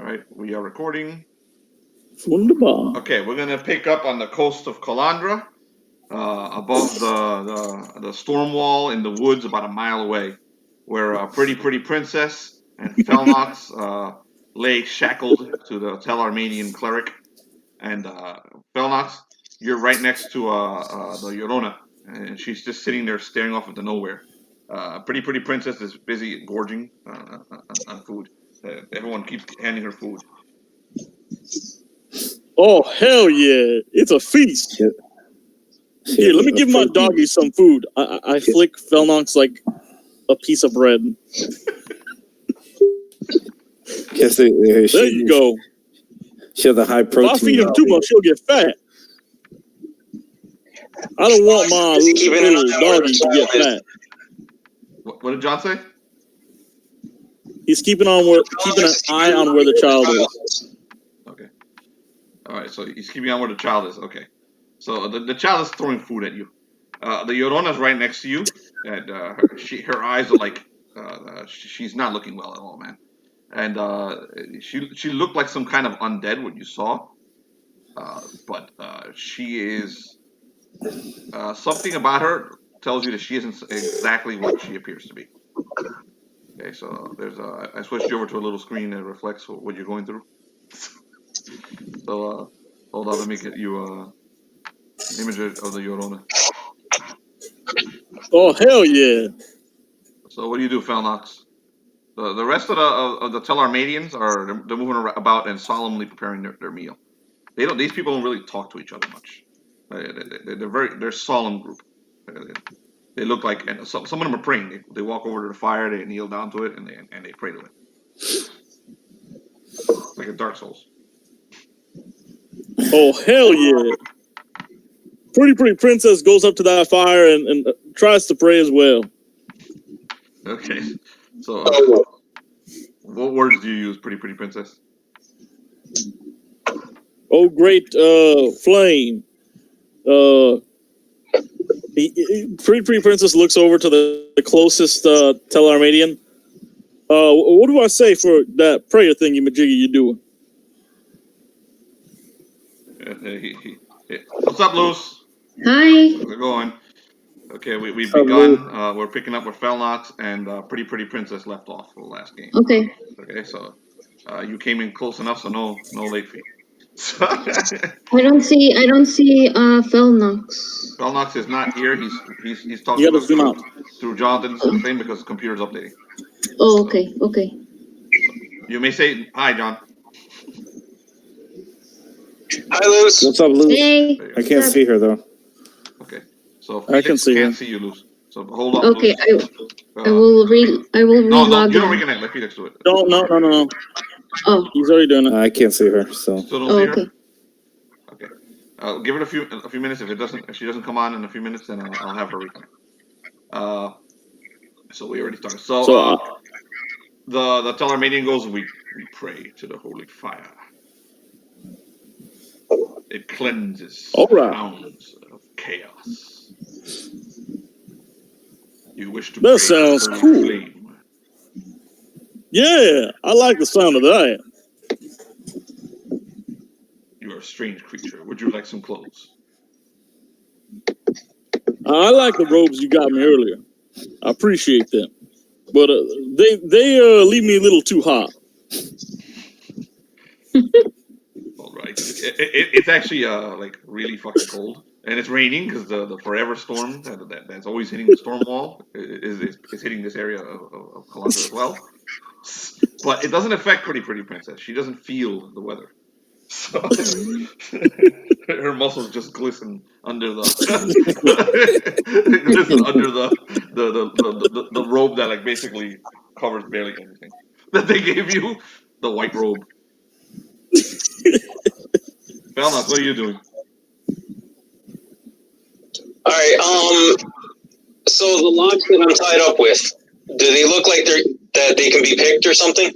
right, we are recording. Wunderbar. Okay, we're gonna pick up on the coast of Calandra, above the storm wall in the woods, about a mile away, where a pretty princess and Felnox lay shackled to the Telarmanian cleric. And Felnox, you're right next to the Yorona, and she's just sitting there staring off into nowhere. Pretty princess is busy gorging on food. Everyone keeps handing her food. Oh, hell yeah. It's a feast. Shit. Here, let me give my doggy some food. I flick Felnox like a piece of bread. There you go. She has a high protein. If I feed him too much, he'll get fat. I don't want my little doggy to get fat. What did John say? He's keeping an eye on where the child is. Okay. All right. So he's keeping on where the child is. Okay. So the child is throwing food at you. The Yorona's right next to you, and her eyes are like she's not looking well at all, man. And she looked like some kind of undead when you saw, but she is something about her tells you that she isn't exactly what she appears to be. Okay, so there's I switched you over to a little screen that reflects what you're going through. So hold on, let me get you image of the Yorona. Oh, hell yeah. So what do you do, Felnox? The rest of the Telarmadians they're moving about and solemnly preparing their meal. These people don't really talk to each other much. They're a solemn group. They look like, and some of them are praying. They walk over to the fire, they kneel down to it, and they pray to it. Like a Dark Souls. Oh, hell yeah. Pretty princess goes up to that fire and tries to pray as well. Okay. So, what words do you use, pretty princess? Oh, great flame. Pretty princess looks over to the closest Telarmadian. What do I say for that prayer thingy majiggy you doing? What's up, Luce? Hi. How's it going? Okay, we've begun. We're picking up where Felnox and pretty princess left off for the last game. Okay. Okay, so you came in close enough, so no late fee. I don't see Felnox. Felnox is not here. He's talking through Jonathan's thing because the computer's updating. Oh, okay, okay. So you may say hi, John. Hi, Luz. What's up, Luz? Hey. I can't see her though. Okay, so I can't see you, Luz. So hold on. Okay, Luz. I will relog. You don't reconnect. Let Felix do it. No. Oh, He's already doing it. I can't see her, so. Still don't see her? Okay. Okay. Give it a few minutes. If she doesn't come on in a few minutes, then I'll have her reconnect. So we already started. So the Telarmadian goes. We pray to the holy fire. It cleanses hounds of chaos. You wish to. That sounds cool. Flame. Yeah, I like the sound of that. You are a strange creature. Would you like some clothes? I like the robes you got me earlier. I appreciate them, but they leave me a little too hot. All right. It's actually like really fucking cold, and it's raining because the forever storm that's always hitting the storm wall is hitting this area of Calandra as well. But it doesn't affect pretty princess. She doesn't feel the weather. So her muscles just glisten under the the robe that like basically covers barely anything that they gave you, the white robe. Felnox, what are you doing? All right. So the locks that I'm tied up with, do they look like that they can be picked or something?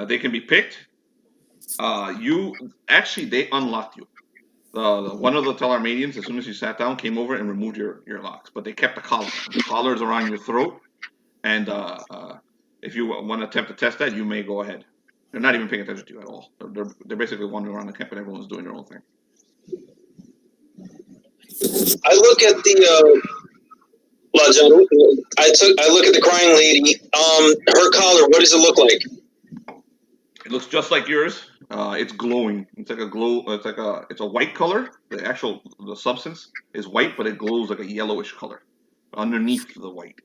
They can be picked. They unlocked you. One of the Telarmadians, as soon as you sat down, came over and removed your locks, but they kept the collar. The collar's around your throat, and if you want to attempt to test that, you may go ahead. They're not even paying attention to you at all. They're basically wandering around the camp and everyone's doing their own thing. I look at the I look at the crying lady. Her collar. What does it look like? It looks just like yours. It's glowing. It's like a glow. It's a white color. The substance is white, but it glows like a yellowish color underneath the white.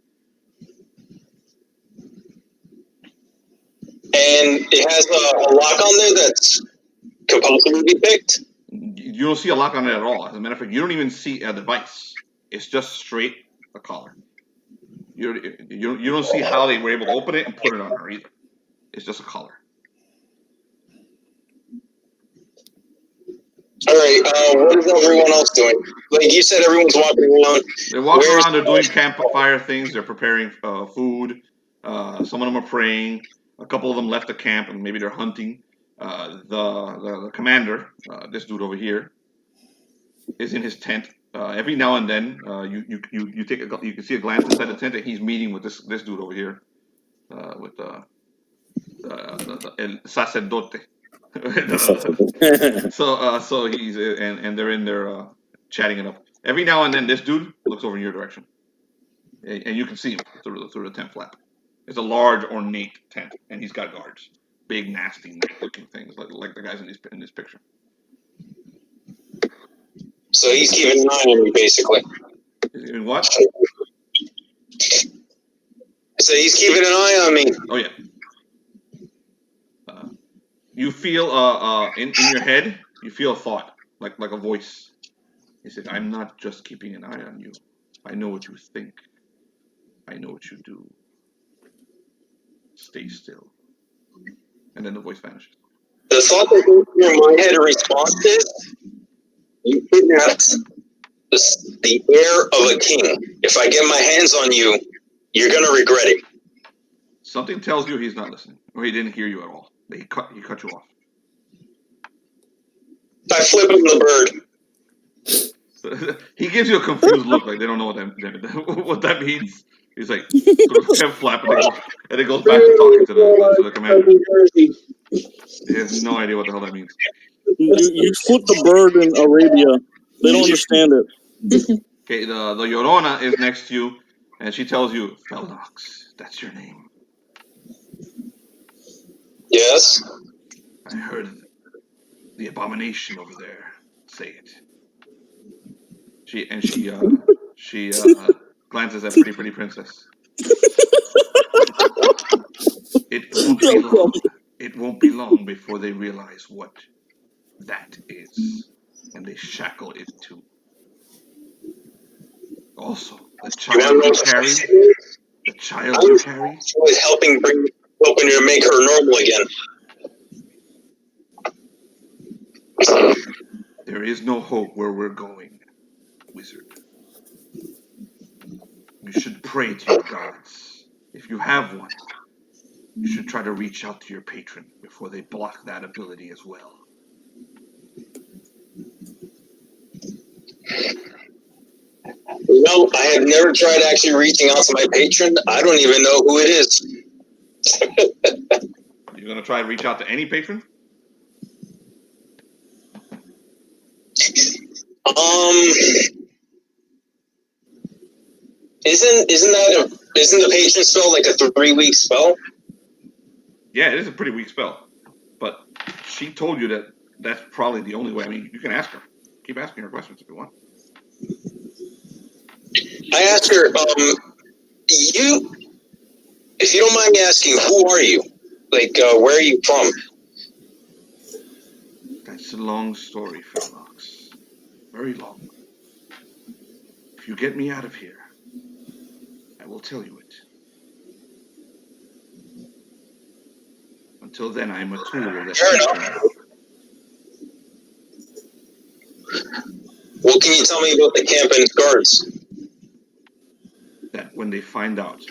And it has a lock on there that could possibly be picked. You don't see a lock on it at all. As a matter of fact, you don't even see a device. It's just straight a collar. You don't see how they were able to open it and put it on her either. It's just a collar. All right. What is everyone else doing? Like you said, everyone's walking around. They're walking around. They're doing campfire things. They're preparing food. Some of them are praying. A couple of them left the camp and maybe they're hunting. The commander, this dude over here, is in his tent. Every now and then, you can see a glance inside the tent, and he's meeting with this dude over here, with el sacerdote. So he's and they're in there chatting it up. Every now and then, this dude looks over in your direction, and you can see him through the tent flap. It's a large, ornate tent, and he's got guards, big, nasty looking things like the guys in this picture. So he's keeping an eye on me, basically. In what? So he's keeping an eye on me. Oh yeah. You feel in your head, you feel a thought, like a voice. He said, "I'm not just keeping an eye on you. I know what you think. I know what you do. Stay still." And then the voice vanishes. The thought that goes through my head in response is, you kidnapped the heir of a king. If I get my hands on you, you're gonna regret it. Something tells you he's not listening, or he didn't hear you at all. He cut you off. I flip him the bird. He gives you a confused look, like they don't know what that means. He's like, sort of tent flap, and it goes back to talking to the commander. He has no idea what the hell that means. You flip the bird in Arabia. They don't understand it. Okay, the Llorona is next to you, and she tells you, Felnox, that's your name. Yes. I heard the abomination over there say it. She glances at Pretty Princess. It won't be long. It won't be long before they realize what that is, and they shackle it too. Also, the child you carry, was helping to make her normal again. There is no hope where we're going, wizard. You should pray to your gods. If you have one, you should try to reach out to your patron before they block that ability as well. No, I have never tried actually reaching out to my patron. I don't even know who it is. You're going to try and reach out to any patron? Isn't the patron spell like a 3-week spell? Yeah, it is a pretty weak spell. But she told you that that's probably the only way. I mean, you can ask her. Keep asking her questions if you want. I asked her, if you don't mind me asking, who are you? Like, where are you from? That's a long story, Felnox. Very long. If you get me out of here, I will tell you it. Until then, I'm a tool that... Fair enough. What can you tell me about the camp and its guards? That when they find out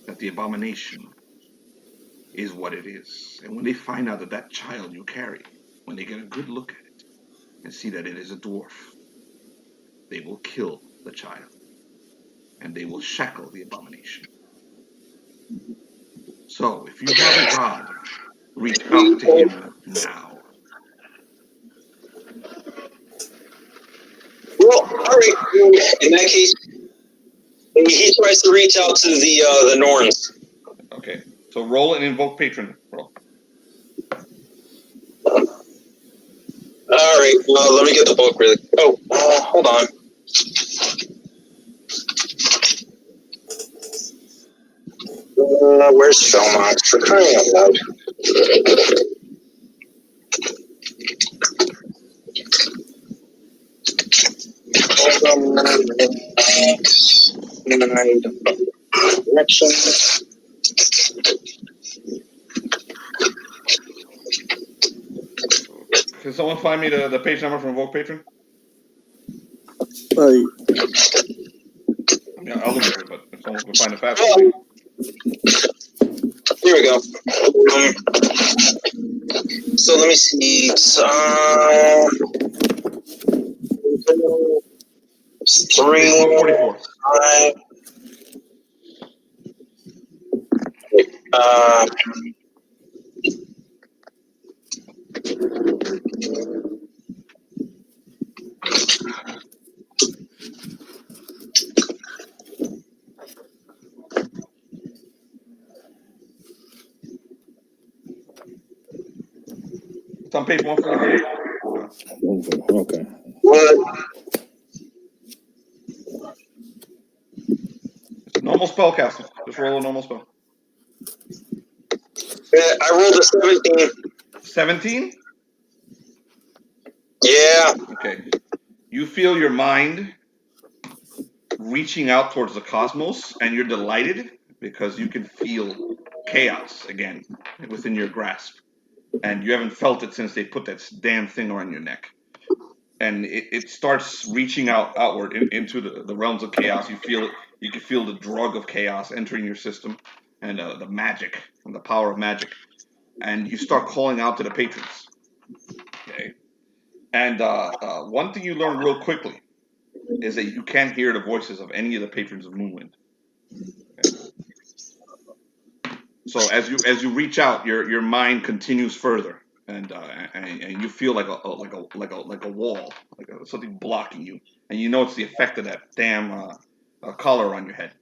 that the abomination is what it is, and when they find out that that child you carry, when they get a good look at it and see that it is a dwarf, they will kill the child, and they will shackle the abomination. So, if you have a god, Reach out to him now. Well, all right. In that case, he tries to reach out to the Norns. Okay. So roll and invoke patron. Roll. All right. Let me get the book really. Oh, hold on. Where's Felnox? For crying out loud. Directions. Can someone find me the page number from invoke patron? Like, I mean, I'll look for it, but if someone can find it fast. Here we go. So let me see. It's 144. 5. It's on page 144. Okay. What? It's a normal spell casting. Just roll a normal spell. I rolled a 17. 17? Yeah. Okay. You feel your mind reaching out towards the cosmos, and you're delighted because you can feel chaos again within your grasp. And you haven't felt it since they put that damn thing around your neck. And it starts reaching outward into the realms of chaos. You feel it. You can feel the drug of chaos entering your system, and the magic and the power of magic. And you start calling out to the patrons. Okay. And one thing you learn real quickly is that you can't hear the voices of any of the patrons of Moonwind. Okay. So as you reach out, your mind continues further, and you feel like a wall, something blocking you, and you know it's the effect of that damn collar on your head.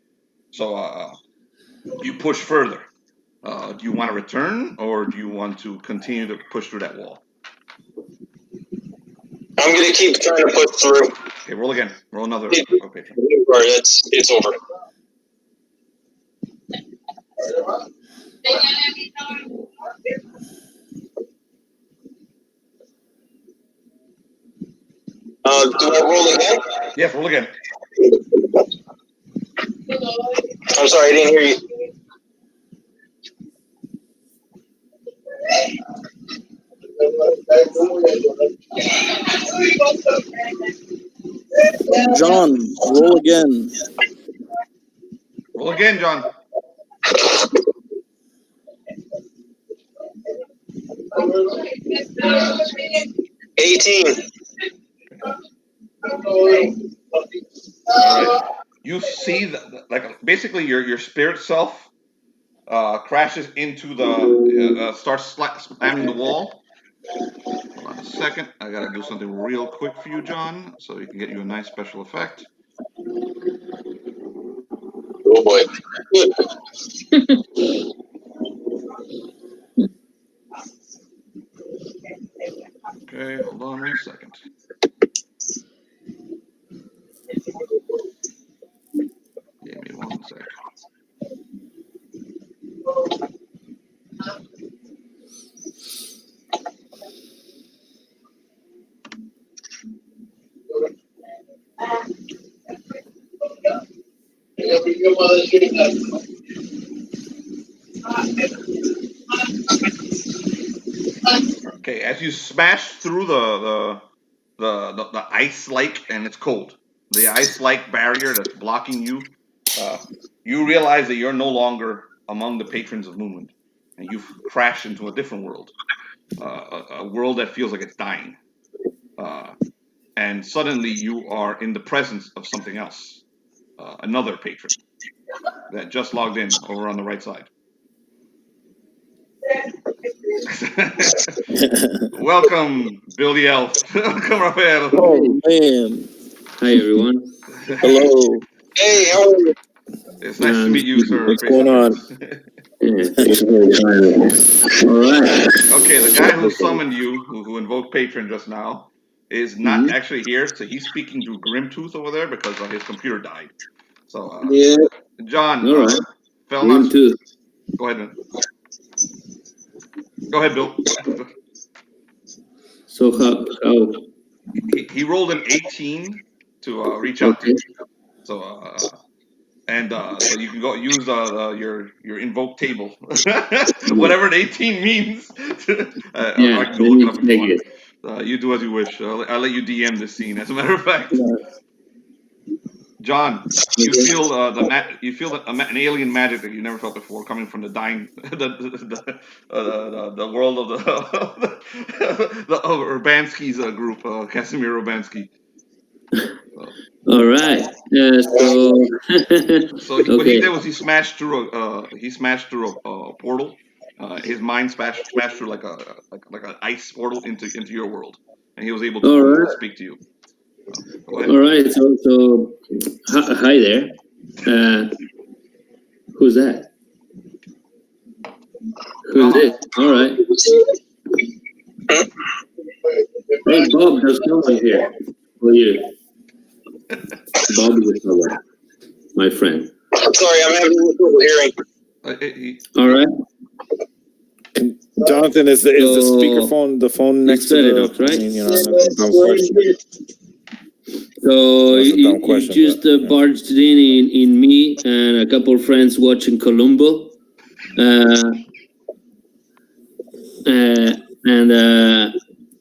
So you push further. Do you want to return, or do you want to continue to push through that wall? I'm gonna keep trying to push through. Okay, roll again. Roll another patron. It's over. Do I roll again? Yes, roll again. I'm sorry, I didn't hear you. John, roll again. Roll again, John. 18. All right. You see like basically your spirit self crashes into the starts slamming the wall. Hold on a second. I gotta do something real quick for you, John, so we can get you a nice special effect. Oh boy. Okay, hold on 1 second. Give me 1 sec. Okay, as you smash through the ice-like, and it's cold, the ice-like barrier that's blocking you, you realize that you're no longer among the patrons of Moonwind, and you've crashed into a different world, a world that feels like it's dying. And suddenly you are in the presence of something else, another patron that just logged in over on the right side. Welcome, Bill the Elf. Welcome, Rafael. Oh man. Hi, everyone. Hello. Hey, how are you? It's nice to meet you, sir. What's going on? All right. Okay, the guy who summoned you, who invoked Patron just now, is not actually here. So he's speaking to Grimtooth over there because his computer died. So, Yeah. John, All right. Felnox, Too. go ahead, man. Go ahead, Bill. So how? He rolled an 18 to reach out to Okay. you. So, so you can go use your invoke table, whatever an 18 means. Yeah. I can go Let look me it up if you check want. it. You do as you wish. I'll let you DM this scene. As a matter of fact, John, you Okay. feel an alien magic that you never felt before coming from the dying the world of the of Urbanski's group, Casimir Urbanski. All right. So what he Okay. did was he smashed through a portal. His mind smashed through like an ice portal into your world, and he was able All to right. speak to you. Go ahead. All right. So hi there. Who's that? Who's Felnox. it? All right. Hey, Bob, there's someone here for you. Bob is over, my friend. I'm sorry, I'm having trouble hearing. All right. Jonathan, is the So, speakerphone the phone next to set it the? up, right? I mean, that's a dumb question. So That's a dumb you question, just but, yeah. barged in me and a couple of friends watching Columbo, and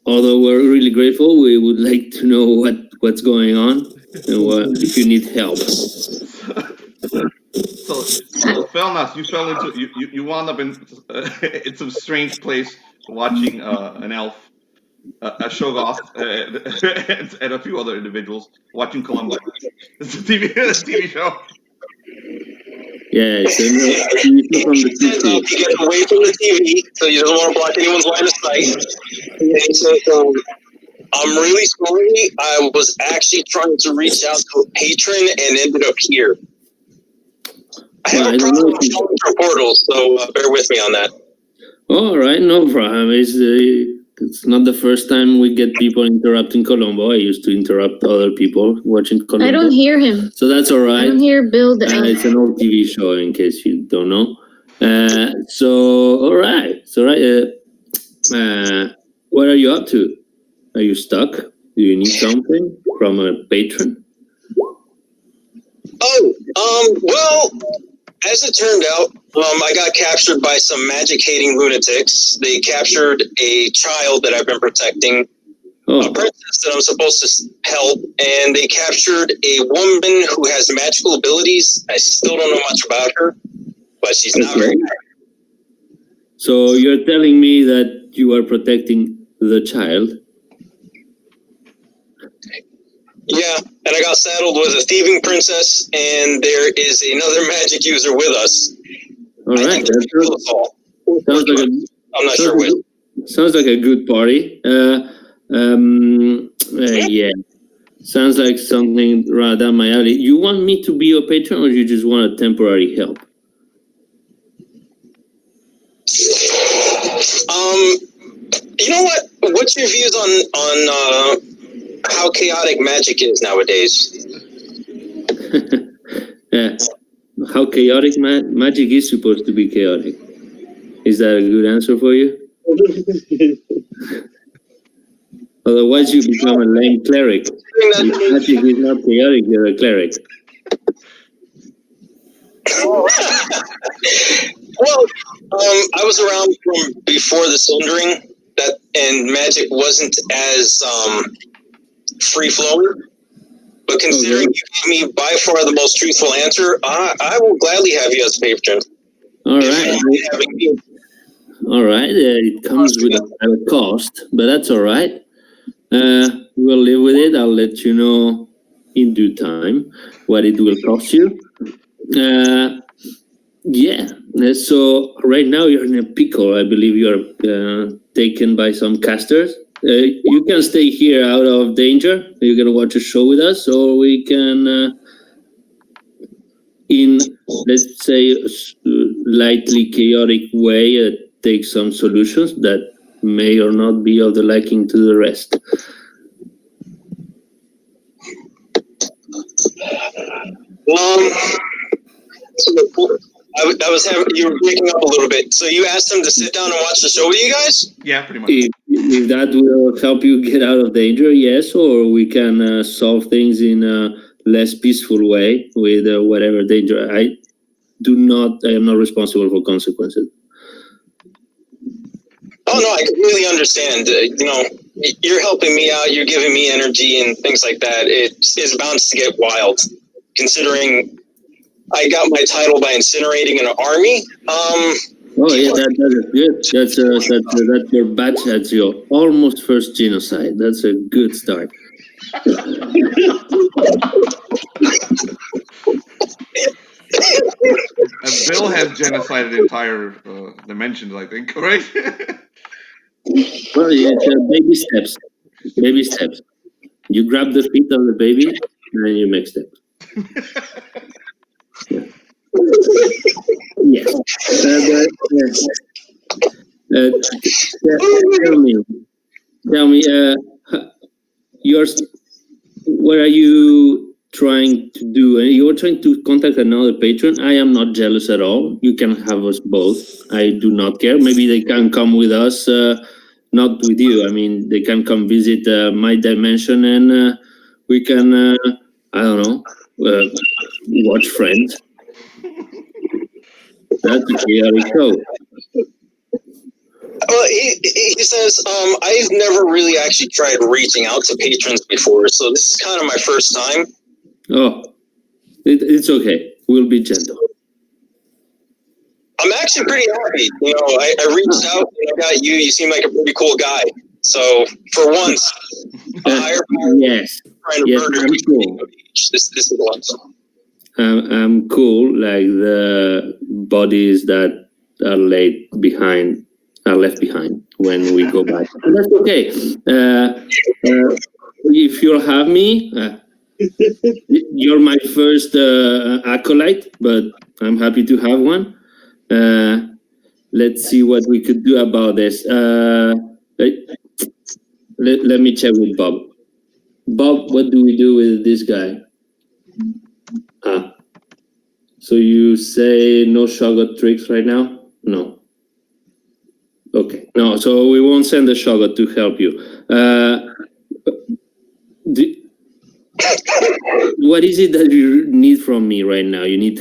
although we're really grateful, we would like to know what's going on and what if you need help. So Felnas, you fell into you wound up in some strange place watching an elf, a Shoggoth, and a few other individuals watching Columbo. It's a TV show. Yeah, it's from He the says he gets away from the TV, so he doesn't want to block anyone's line of sight. And he says, I'm really sorry. I was actually trying to reach out to a patron and ended up here. I have Well, I a don't problem know with going through portals, so bear with me on that. All right, no problem. It's not the first time we get people interrupting Columbo. I used to interrupt other people watching Columbo. I don't hear him. So that's all right. I don't hear Bill the elf. It's an old TV show, in case you don't know. All right. What are you up to? Are you stuck? Do you need something from a patron? Well, as it turned out, I got captured by some magic-hating lunatics. They captured a child that I've been protecting, a princess that I'm supposed to help, and they captured a woman who has magical abilities. I still don't know much about her, but she's not very good. So you're telling me that you are protecting the child? Yeah, and I got saddled with a thieving princess, and there is another magic user with us. All right. I'm not sure which. Sounds like a good party. Yeah. Sounds like something right down my alley. You want me to be your patron, or you just want a temporary help? You know what? What's your views on how chaotic magic is nowadays? Yeah. How chaotic magic is supposed to be chaotic. Is that a good answer for you? Otherwise, you become a lame cleric. If magic is not chaotic, you're a cleric. Well, I was around from before the Sundering, and magic wasn't as free flowing. But considering you gave me by far the most truthful answer, I will gladly have you as a patron. All right. All right. It comes with a cost, but that's all right. We'll live with it. I'll let you know in due time what it will cost you. Yeah. So right now you're in a pickle. I believe you're taken by some casters. You can stay here out of danger. You're gonna watch a show with us, or we can, in let's say, lightly chaotic way, take some solutions that may or not be of the liking to the rest. I was having, you were breaking up a little bit. So you asked him to sit down and watch the show with you guys? Yeah, pretty much. If that will help you get out of danger, yes, or we can solve things in a less peaceful way with whatever danger. I am not responsible for consequences. Oh no, I completely understand. You're helping me out. You're giving me energy and things like that. It's bound to get wild, considering I got my title by incinerating an army. Oh yeah, that's good. That's your badge. That's your almost first genocide. That's a good start. And Bill has genocided entire dimensions, I think, right? Well, yeah, baby steps. Baby steps. You grab the feet of the baby, and then you make steps. Yeah. Yes. Tell me, what are you trying to do? You're trying to contact another patron. I am not jealous at all. You can have us both. I do not care. Maybe they can come with us, not with you. I mean, they can come visit my dimension, and we can, I don't know, watch Friends. That's a chaotic show. He says, I've never really actually tried reaching out to patrons before, so this is kind of my first time. Oh, it's okay. We'll be gentle. I'm actually pretty happy. I reached out and I got you. You seem like a pretty cool guy. So for once, a higher power yes, trying to murder I'm cool. This is awesome. I'm cool. Like the bodies that are left behind when we go back. And that's okay. If you'll have me, you're my first acolyte, but I'm happy to have one. Let's see what we could do about this. Let me check with Bob. Bob, what do we do with this guy? So you say no shotgun tricks right now? No. Okay. No, so we won't send the shotgun to help you. What is it that you need from me right now? You need,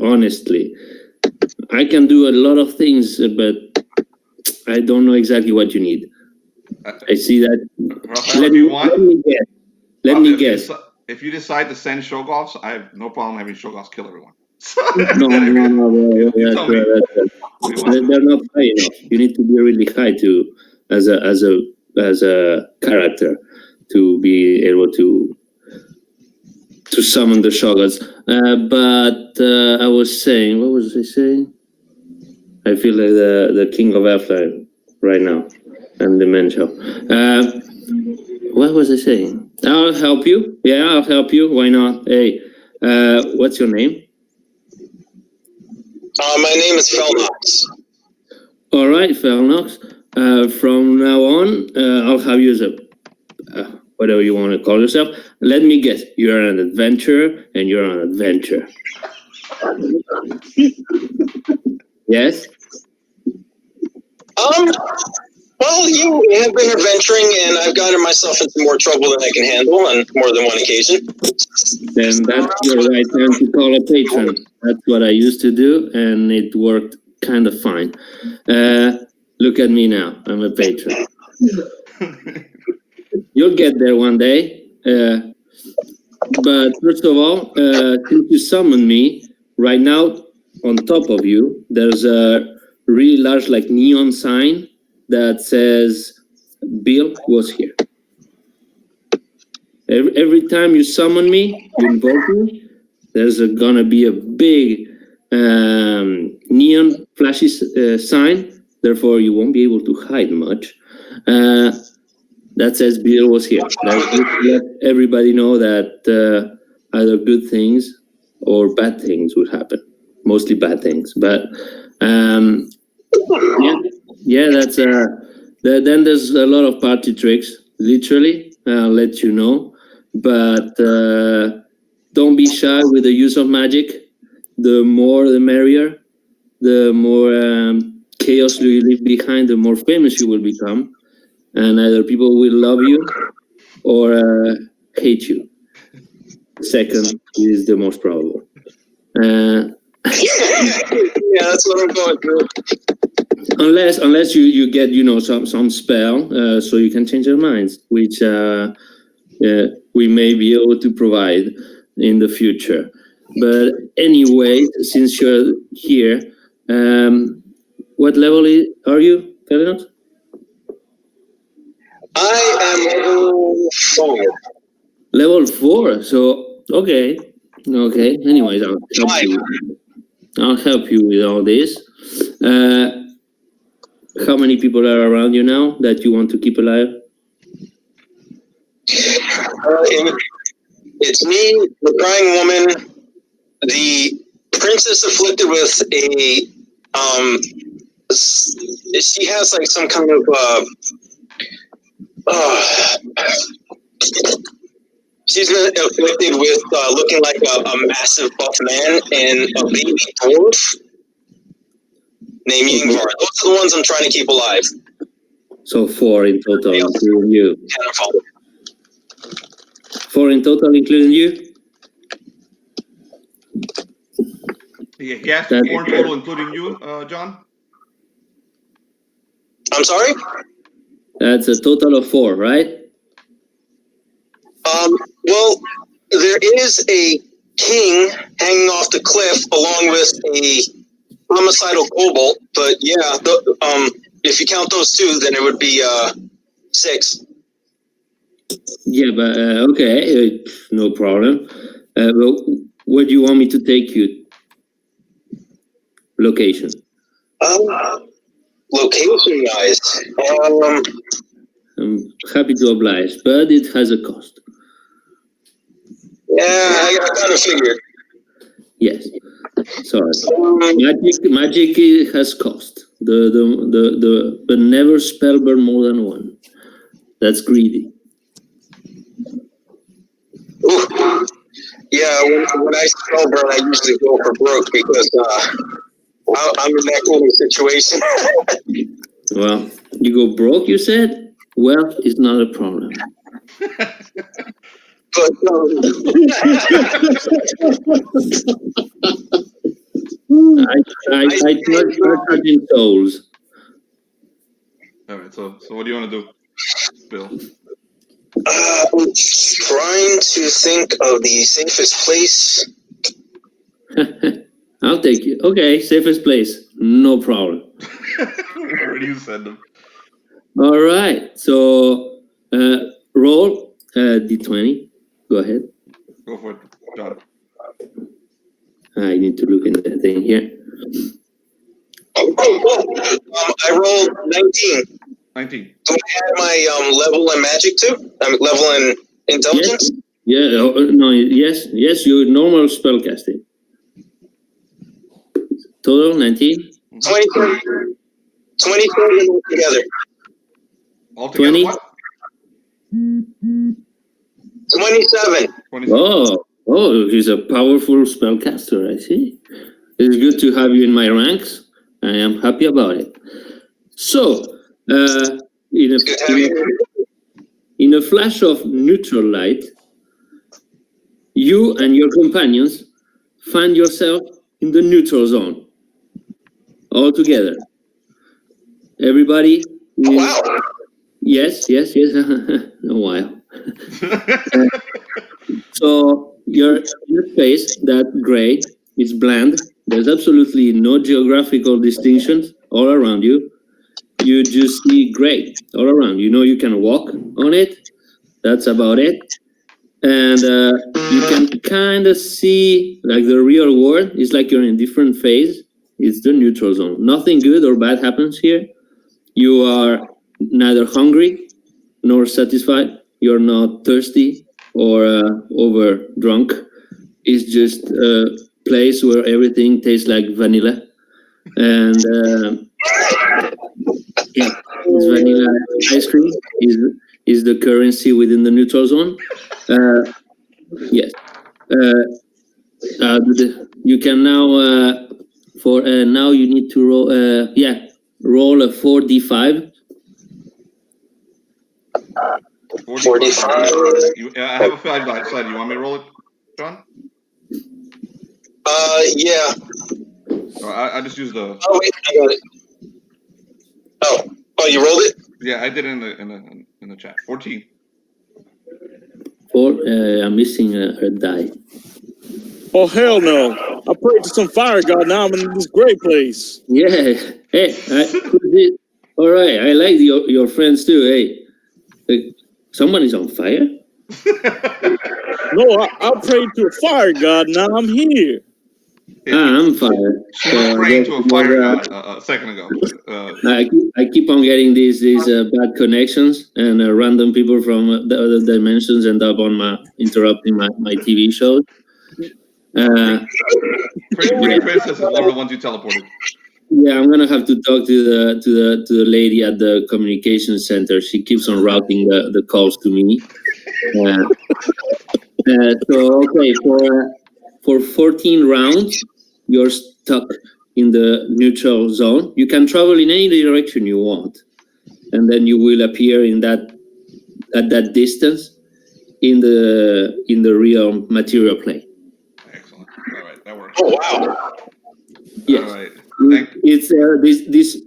honestly. I can do a lot of things, but I don't know exactly what you need. I see that. Rafael, Let me guess. If you decide to send Shoggoths, I have no problem having Shoggoths kill everyone. No, they're not high enough. You need to be really high as a character to be able to summon the Shoggoths. But I was saying, what was I saying? I feel like the king of Elfland right now. I'm dementia. What was I saying? I'll help you. Yeah, I'll help you. Why not? Hey, what's your name? My name is Felnox. All right, Felnox. From now on, I'll have you as a whatever you want to call yourself. Let me guess. You're an adventurer, and you're an adventurer. Yes. Well, you have been adventuring, and I've gotten myself into more trouble than I can handle on more than one occasion. Then that's your right time to call a patron. That's what I used to do, and it worked kind of fine. Look at me now. I'm a patron. You'll get there one day. But first of all, since you summoned me, right now, on top of you, there's a really large, like, neon sign that says Bill was here. Every time you summon me, you invoke me, there's gonna be a big neon flashes sign. Therefore, you won't be able to hide much. That says Bill was here. That would let everybody know that either good things or bad things would happen. Mostly bad things, but yeah. That's then there's a lot of party tricks. Literally, I'll let you know, but don't be shy with the use of magic. The more, the merrier. The more chaos you leave behind, the more famous you will become, and either people will love you or hate you. Second is the most probable. Yeah, that's what I'm going through. Unless you get some spell so you can change their minds, which we may be able to provide in the future. But anyway, since you're here, what level are you, Felnox? I am level 5. Level 4. So okay. Anyways, I'll help you with all this. How many people are around you now that you want to keep alive? It's me, the crying woman, the princess afflicted with a she has like some kind of she's been afflicted with looking like a massive buff man and a baby dwarf named Yingvar. Those are the ones I'm trying to keep alive. So 4 in total, including you. 4 in total, including you? Yes, 4 in total, including you, John? I'm sorry? That's a total of 4, right? Well, there is a king hanging off the cliff along with a homicidal kobold, but yeah, if you count those two, then it would be 6. Yeah, but okay, no problem. Well, where do you want me to take you? Location. Location-wise, I'm happy to oblige, but it has a cost. yeah, I kind of figured. Yes. Sorry. Magic has cost. But never spell burn more than 1. That's greedy. Ooh. Yeah, when I spell burn, I usually go for broke because I'm in that kind of situation. Well, you go broke, you said? Wealth is not a problem. But I charge in souls. All right, so what do you want to do, Bill? I'm trying to think of the safest place. I'll take you. Okay, safest place. No problem. Where do you send them? All right. So roll D20. Go ahead. Go for it, John. I need to look in the thing here. I rolled 19. 19. Do I add my level in magic too? Level in intelligence? Yes. Yeah. No. Yes. Your normal spell casting. Total 19. 27 altogether. Altogether 20? what? 27. 27. Oh, he's a powerful spellcaster. I see. It's good to have you in my ranks. I am happy about it. So, in a flash of neutral light, you and your companions find yourself in the neutral zone. All together. Everybody. Wow. Yes. A while. So you're in a space that gray is bland. There's absolutely no geographical distinctions all around you. You just see gray all around. You know you can walk on it. That's about it. and you can kind of see like the real world. It's like you're in a different phase. It's the neutral zone. Nothing good or bad happens here. You are neither hungry nor satisfied. You're not thirsty or over drunk. It's just a place where everything tastes like vanilla, and yeah, it's vanilla ice cream is the currency within the neutral zone. Yes. You can now for now you need to roll roll a 4d5. 45. I have a 5 die side. You want me to roll it, John? Yeah. I just used the. Oh wait, I got it. Oh, you rolled it? Yeah, I did it in the chat. 14. I'm missing a die. Oh hell no! I prayed to some fire god. Now I'm in this great place. Yeah. Hey, all right. I like your friends too. Hey, someone is on fire. No, I prayed to a fire god. Now I'm here. I'm fire. She was praying to a fire god a second ago. I keep on getting these bad connections, and random people from the other dimensions end up interrupting my TV shows. Pretty Princess is one of the ones you teleported. Yeah, I'm gonna have to talk to the lady at the communications center. She keeps on routing the calls to me. So okay, for 14 rounds, you're stuck in the neutral zone. You can travel in any direction you want, and then you will appear at that distance in the real material plane. Excellent. All right, that works. Oh wow. Yes. All right. It's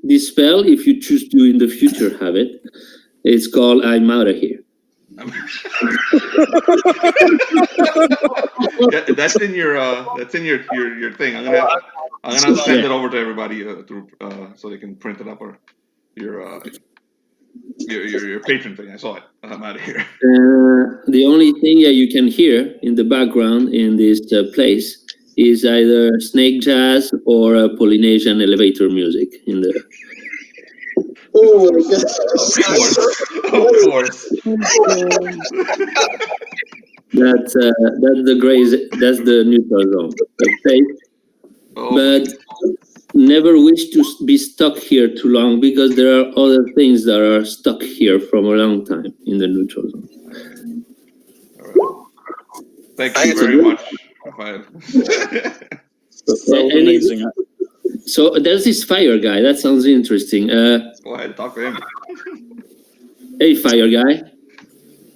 this spell. If you choose to in the future have it, it's called "I'm out of here." That's in your thing. I'm gonna send it over to everybody through so they can print it up, or your patron thing. I saw it. I'm out of here. The only thing that you can hear in the background in this place is either snake jazz or Polynesian elevator music in the. Oh, Of course. That's the neutral zone. Okay, but never wish to be stuck here too long because there are other things that are stuck here from a long time in the neutral zone. Thank you very much. That was amazing. So there's this fire guy. That sounds interesting. Go ahead, talk to him. Hey, fire guy.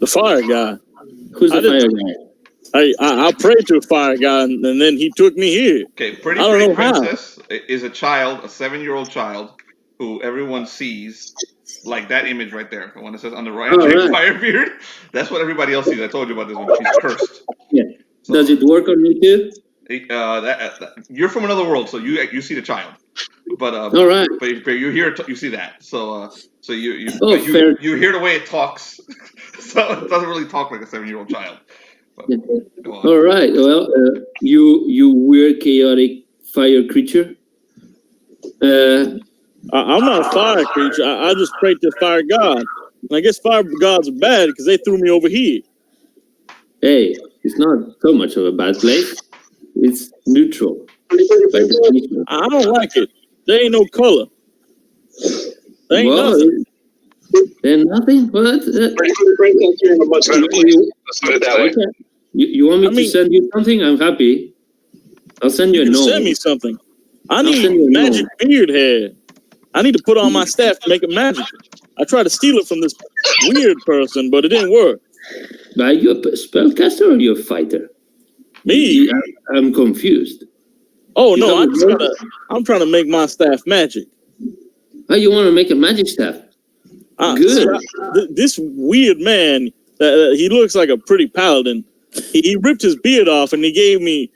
The fire guy. Who's the fire guy? I prayed to a fire guy, and then he took me here. Okay, Pretty Princess is a child, a 7-year-old child, who everyone sees, like that image right there, the one that says on the right, Firebeard. That's what everybody else sees. I told you about this one. She's cursed. Yeah. So, does it work on you too? You're from another world, so you see the child, but all right. But you hear you see that, so you hear the way it talks, so it doesn't really talk like a 7-year-old child. But, all right. Well, you weird chaotic fire creature. I'm not a fire creature. I just prayed to fire god. And I guess fire gods are bad because they threw me over here. Hey, it's not so much of a bad place. It's neutral. I don't like it. There ain't no color. There ain't nothing. There's nothing? What? You want me to send you something? I'm happy. I'll send you a note. Send me something. I need magic beard hair. I need to put on my staff to make it magical. I tried to steal it from this weird person, but it didn't work. Are you a spellcaster or are you a fighter? Me? I'm confused. Oh no, I'm trying to make my staff magic. Oh, you want to make a magic staff? Good. This weird man, he looks like a pretty paladin. He ripped his beard off and he gave me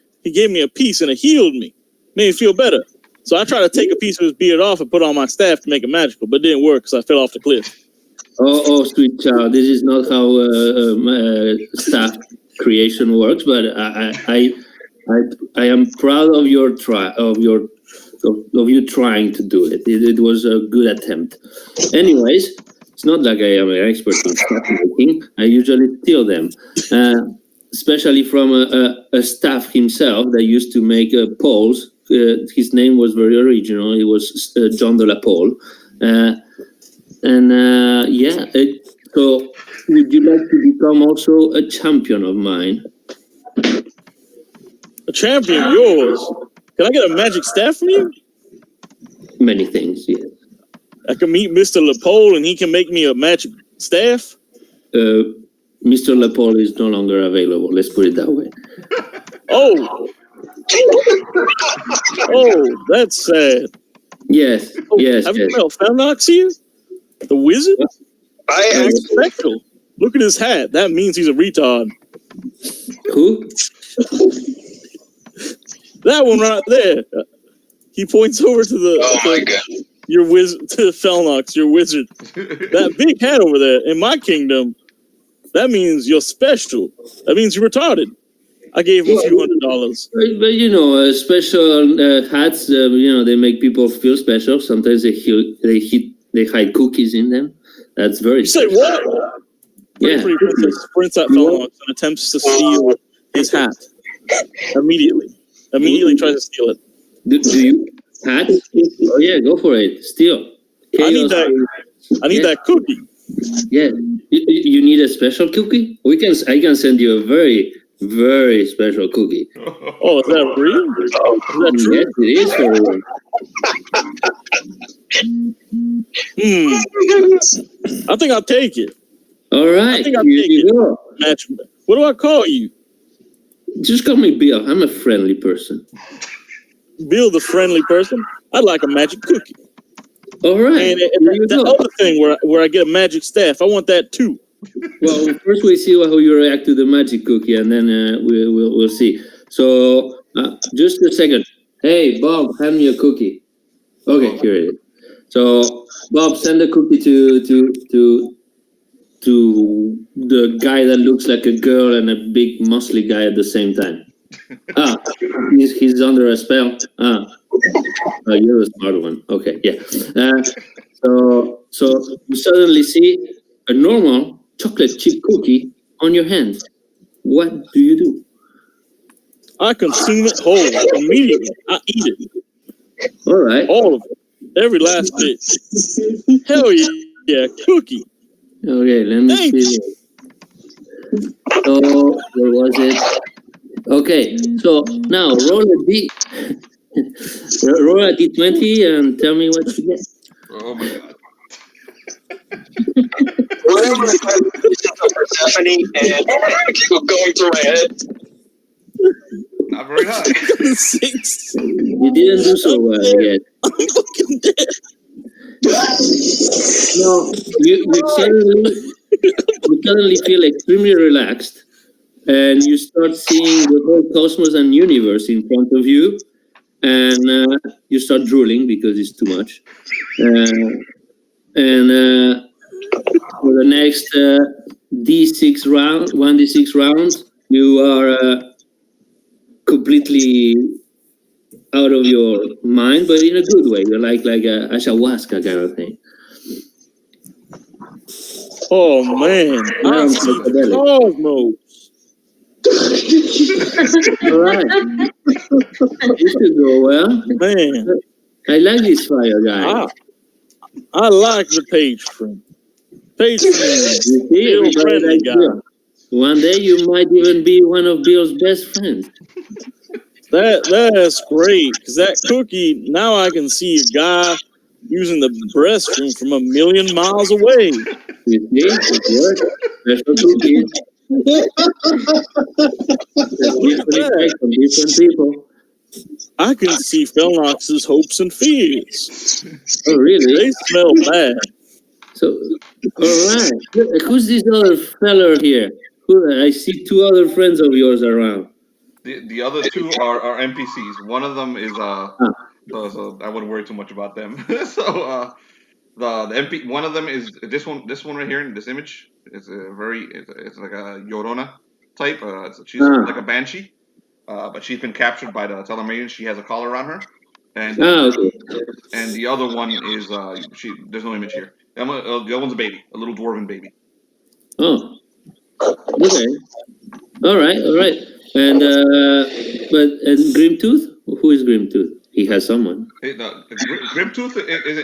a piece and it healed me, made me feel better. So I tried to take a piece of his beard off and put on my staff to make it magical, but it didn't work because I fell off the cliff. Oh, sweet child, this is not how staff creation works, but I am proud of your of you trying to do it. It was a good attempt. Anyways, it's not like I am an expert in staff making. I usually steal them, especially from a staff himself that used to make poles. His name was very original. It was John de la Pole. So would you like to become also a champion of mine? A champion of yours? Can I get a magic staff from you? Many things, yes. I can meet Mr. Lepole and he can make me a magic staff? Mr. Lepole is no longer available, let's put it that way. Oh! Oh, that's sad. Yes, yes, Have yes. you met Felnox here? The wizard? I That's actually, special. Look at his hat. That means he's a retard. Who? That one right there. He points over to the oh my god. your wizard to Felnox, your wizard. That big hat over there in my kingdom, that means you're special. That means you're retarded. I gave him a few $100. But you know, special hats, you know, they make people feel special. Sometimes they hide cookies in them. That's very You say what? Yeah. Pretty princess sprints at Felnox and attempts to steal his hat. Immediately tries to steal it. Do you hat? Oh yeah, go for it. Steal. I need that cookie. Yeah. You need a special cookie? I can send you a very, very special cookie. Oh, is that real? Is that true? Yes, it is for real. I think I'll take it. All right. I think I'll Here take you it. go. Match. What do I call you? Just call me Bill. I'm a friendly person. Bill, the friendly person. I'd like a magic cookie. All right. And Here you the go. other thing where I get a magic staff, I want that too. Well, first we see how you react to the magic cookie, and then we'll see. So, just a second. Hey, Bob, hand me a cookie. Okay, here it is. So, Bob, send a cookie to the guy that looks like a girl and a big muscly guy at the same time. He's under a spell. You're a smart one. Okay, yeah. So you suddenly see a normal chocolate chip cookie on your hand. What do you do? I consume it whole immediately. I eat it. All right. All of it. Every last bit. Hell yeah, cookie. Okay, let me Thanks. see. So, where was it? Okay, so now roll a D. Roll a D20 and tell me what you get. Oh my god. Remember the visions of Persephone and going through my head? Not very high. 6. You didn't do so well, I guess. I'm fucking dead. No, you suddenly feel extremely relaxed, and you start seeing the whole cosmos and universe in front of you, and you start drooling because it's too much. And for the next D6 round, 1d6 rounds, you are completely out of your mind, but in a good way. You're like a ayahuasca kind of thing. Oh man. I'm psychedelic. cosmos. All right. This should go well. Man. I like this fire guy. I like the patron. Patron. You see, Bill everybody friendly likes guy. Bill. One day you might even be one of Bill's best friends. That's great, because that cookie, now I can see a guy using the restroom from 1,000,000 miles away. You see, it works. Special cookies. There's different effects on different people. I can see Felnox's hopes and fears. Oh, really? They smell bad. So, all right. Who's this other feller here? I see two other friends of yours around. The other two are NPCs. One of them is so I wouldn't worry too much about them. So the MP one of them is this one right here in this image. It's like a Llorona. type. She's like a banshee, but she's been captured by the Tellermaiden. She has a collar on her, and okay. and the other one is There's no image here. The other one's a baby, a little dwarven baby. Oh, okay. All right. And Grimtooth? Who is Grimtooth? He has someone. Grimtooth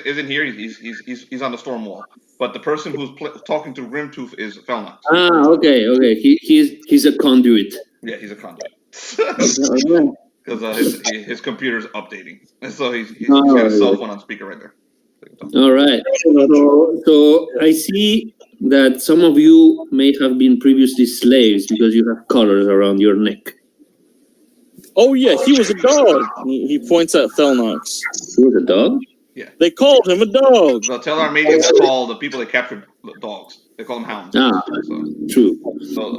isn't here. He's on the storm wall. But the person who's talking to Grimtooth is Felnox. Okay. He's a conduit. Yeah, he's a conduit. All right. Because his computer's updating, and so he's got his cell phone on speaker right there. All right. So I see that some of you may have been previously slaves because you have collars around your neck. Oh yeah, he was a dog. He points at Felnox. He was a dog? Yeah. They called him a dog. The Tellermaidens call the people that captured dogs. They call them hounds. True.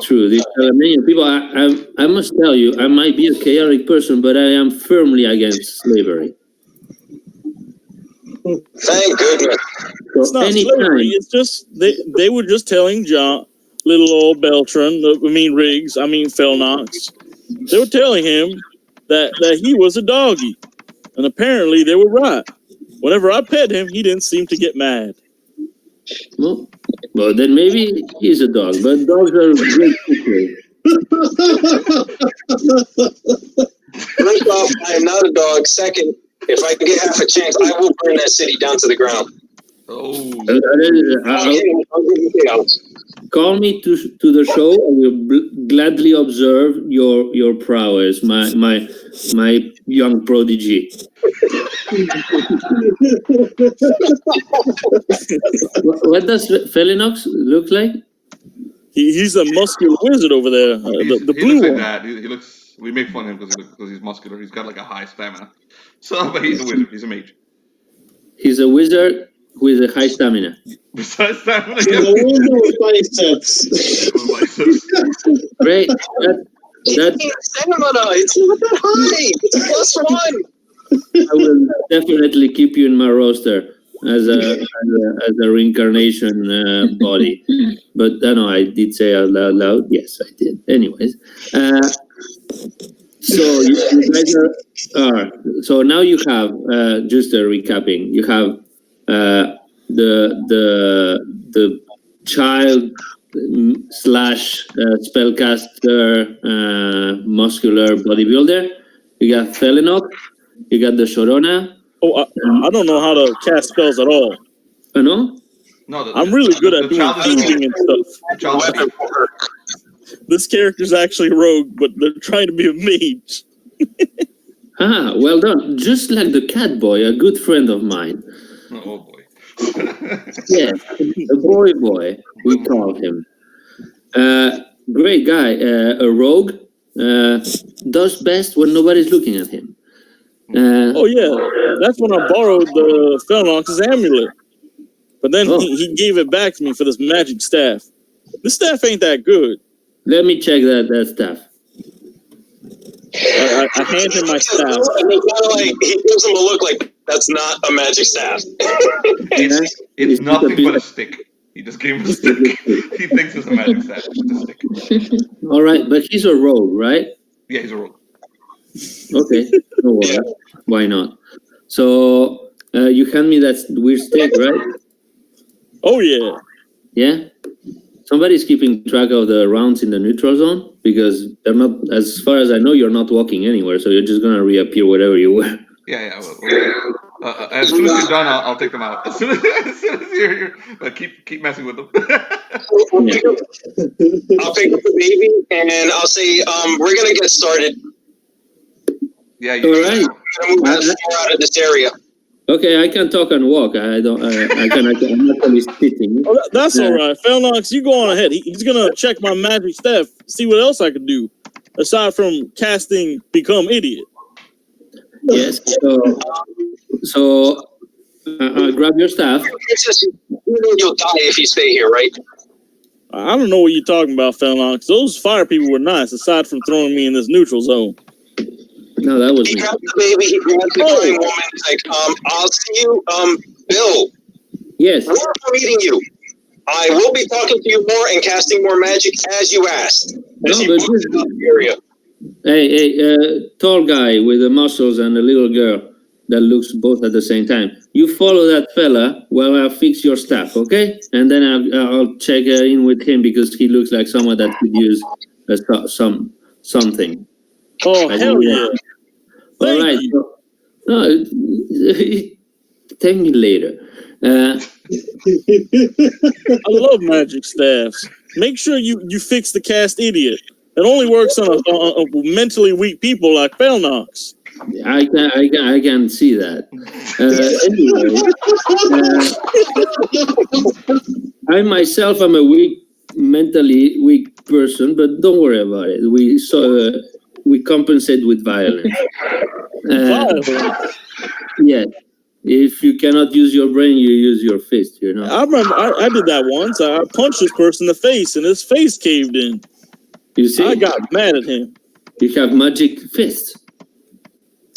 True. These Tellermaidan people, I must tell you, I might be a chaotic person, but I am firmly against slavery. Thank goodness. It's not slavery. It's just they were just telling John, little old Beltran, Felnox. They were telling him that he was a doggy, and apparently they were right. Whenever I pet him, he didn't seem to get mad. Well, then maybe he's a dog, but dogs are great creatures. First off, I am not a dog. Second, if I can get half a chance, I will burn that city down to the ground. Call me to the show. I will gladly observe your prowess, my young prodigy. What does Felnox look like? He's a muscular wizard over there. The blue looks like one. that. He looks. We make fun of him because he's muscular. He's got like a high stamina. So, but he's a wizard. He's a mage. He's a wizard with a high stamina. Besides stamina, biceps. Great. That stamina. It's not that high. It's a +1. I will definitely keep you in my roster as a reincarnation body. But no, I did say out loud. Yes, I did. Anyways, so you guys are. So now you have just recapping. You have the child slash spellcaster muscular bodybuilder. You got Felnox. You got the Sharona. Oh, I don't know how to cast spells at all. No? No, I'm really good at doing thieving and stuff. This character's actually a rogue, but they're trying to be a mage. Well done. Just like the cat boy, a good friend of mine. Oh boy. Yeah, a boy, we call him. Great guy. A rogue does best when nobody's looking at him. Oh yeah, that's when I borrowed the Felnox's amulet. But then he gave it back to me for this magic staff. This staff ain't that good. Let me check that staff. I hand him my staff. And he kind of like he gives him a look like that's not a magic staff. It's nothing but a stick. He just gave him a stick. He thinks it's a magic staff. It's a stick. All right, but he's a rogue, right? Yeah, he's a rogue. Okay, no worries. Why not? So you hand me that weird stick, right? Oh yeah. Yeah. Somebody's keeping track of the rounds in the neutral zone because they're not. As far as I know, you're not walking anywhere, so you're just gonna reappear wherever you were. Yeah. As soon as you're done, I'll take them out. As soon as you're here, but keep messing with them. I'll pick up the baby and I'll say, we're gonna get started. Yeah. All right. I'm gonna move out of this area. Okay, I can talk and walk. I'm actually sitting. Oh, that's all right. Felnox, you go on ahead. He's going to check my magic staff, see what else I can do, aside from casting Become Idiot. Yes, so grab your staff. It's just, you'll die if you stay here, right? I don't know what you're talking about, Felnox. Those fire people were nice, aside from throwing me in this neutral zone. No, that was He me. grabs the baby, he grabs the crying woman, he's like, I'll see you, Bill. Yes. Where am I meeting you? I will be talking to you more and casting more magic as you asked. As No, you but move just- throughout the area. Hey, tall guy with the muscles and a little girl that looks both at the same time. You follow that fella while I fix your stuff, okay? And then I'll check in with him because he looks like someone that could use something. Oh, hell yeah. All Thank right. you. No, thank me later. I love magic staffs. Make sure you fix the cast idiot. It only works on a mentally weak people like Felnox. I can see that. Anyway, I myself am a mentally weak person, but don't worry about it. We compensate with violence. Violence. Yeah. If you cannot use your brain, you use your fist. You know. I remember I did that once. I punched this person in the face, and his face caved in. You see, I got mad at him. you have magic fists.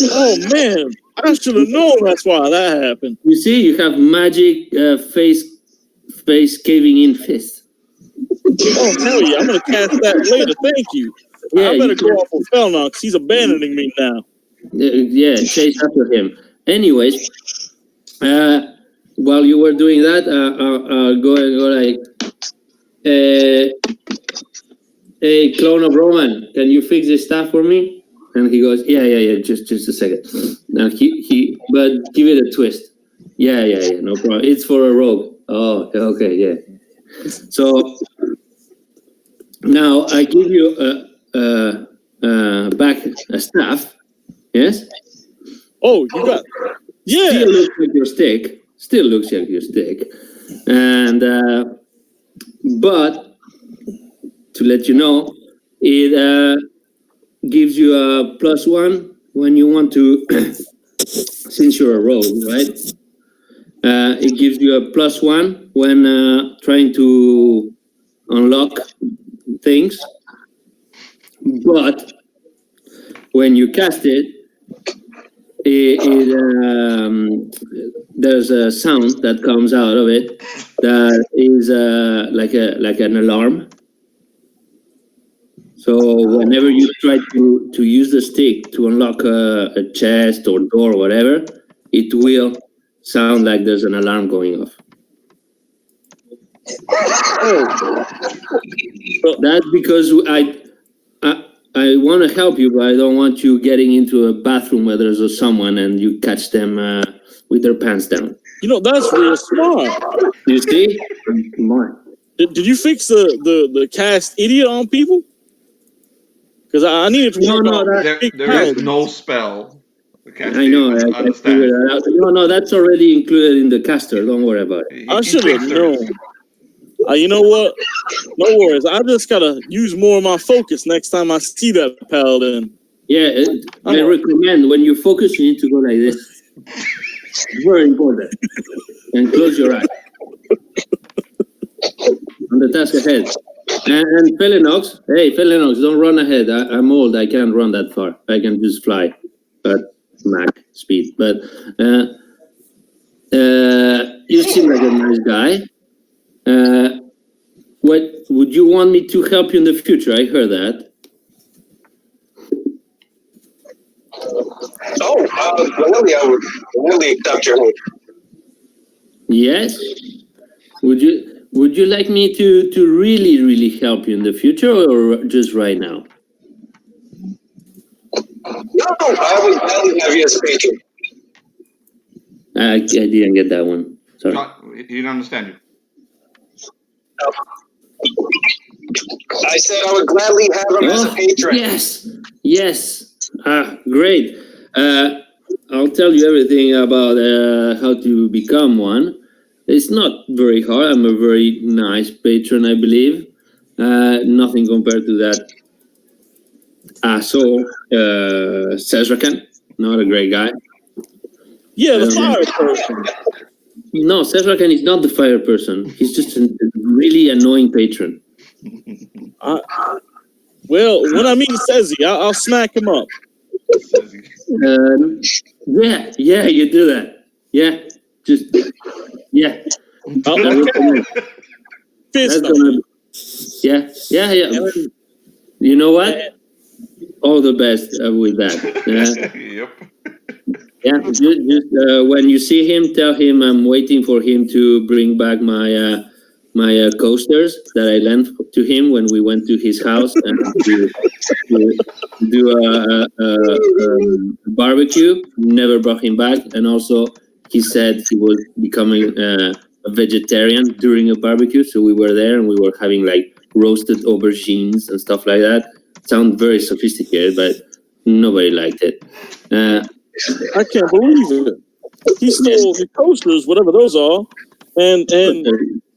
Oh man, I should have known that's why that happened. You see, you have magic face caving in fist. Oh hell yeah, I'm gonna cast that later. Thank you. Yeah, I better you go off with Felnox. He's abandoning me now. Yeah, chase after him. Anyways, while you were doing that, I'll go like, hey, clone of Roman, can you fix this stuff for me? And he goes, yeah, just a second. Now but give it a twist. Yeah, no problem. It's for a rogue. Oh, okay, yeah. So now I give you back a staff. Yes. Oh, you got Still looks like your stick. And but to let you know, it gives you a +1 when you want to. Since you're a rogue, right? It gives you a +1 when trying to unlock things. But when you cast it, there's a sound that comes out of it that is like an alarm. So whenever you try to use the stick to unlock a chest or door or whatever, it will sound like there's an alarm going off. That's because I want to help you, but I don't want you getting into a bathroom where there's someone and you catch them with their pants down. You know, that's real smart. You see? Come on. Did you fix the cast idiot on people? Because I needed to work on There is no spell. I know. I figured that out. No, that's already included in the caster. Don't worry about it. I should have known. You know what? No worries. I just gotta use more of my focus next time I see that paladin. Yeah, I recommend when you focus, you need to go like this. Very important. And close your eyes. On the task ahead. And Felnox, don't run ahead. I'm old. I can't run that far. I can just fly, but Mach speed. But you seem like a nice guy. What would you want me to help you in the future? I heard that. I would really accept your help. Yes. Would you like me to really help you in the future or just right now? No, I would gladly have you as a patron. I didn't get that one. Sorry. He didn't understand you. I said I would gladly have him as a patron. Yes. Great. I'll tell you everything about how to become one. It's not very hard. I'm a very nice patron, I believe. Nothing compared to that asshole, Cesrakan. Not a great guy. Yeah, the fire person. No, Cesrakan is not the fire person. He's just a really annoying patron. Well, when I meet Cezzy, I'll smack him up. Yeah, you do that. Yeah, just, yeah. fist That's on gonna, yeah. him. You know what? All the best with that. Yep. Yeah, just when you see him, tell him I'm waiting for him to bring back my coasters that I lent to him when we went to his house and to do a barbecue. Never brought him back, and also he said he was becoming a vegetarian during a barbecue. So we were there and we were having like roasted aubergines and stuff like that. Sound very sophisticated, but nobody liked it. I can't believe it. He stole the coasters, whatever those are, and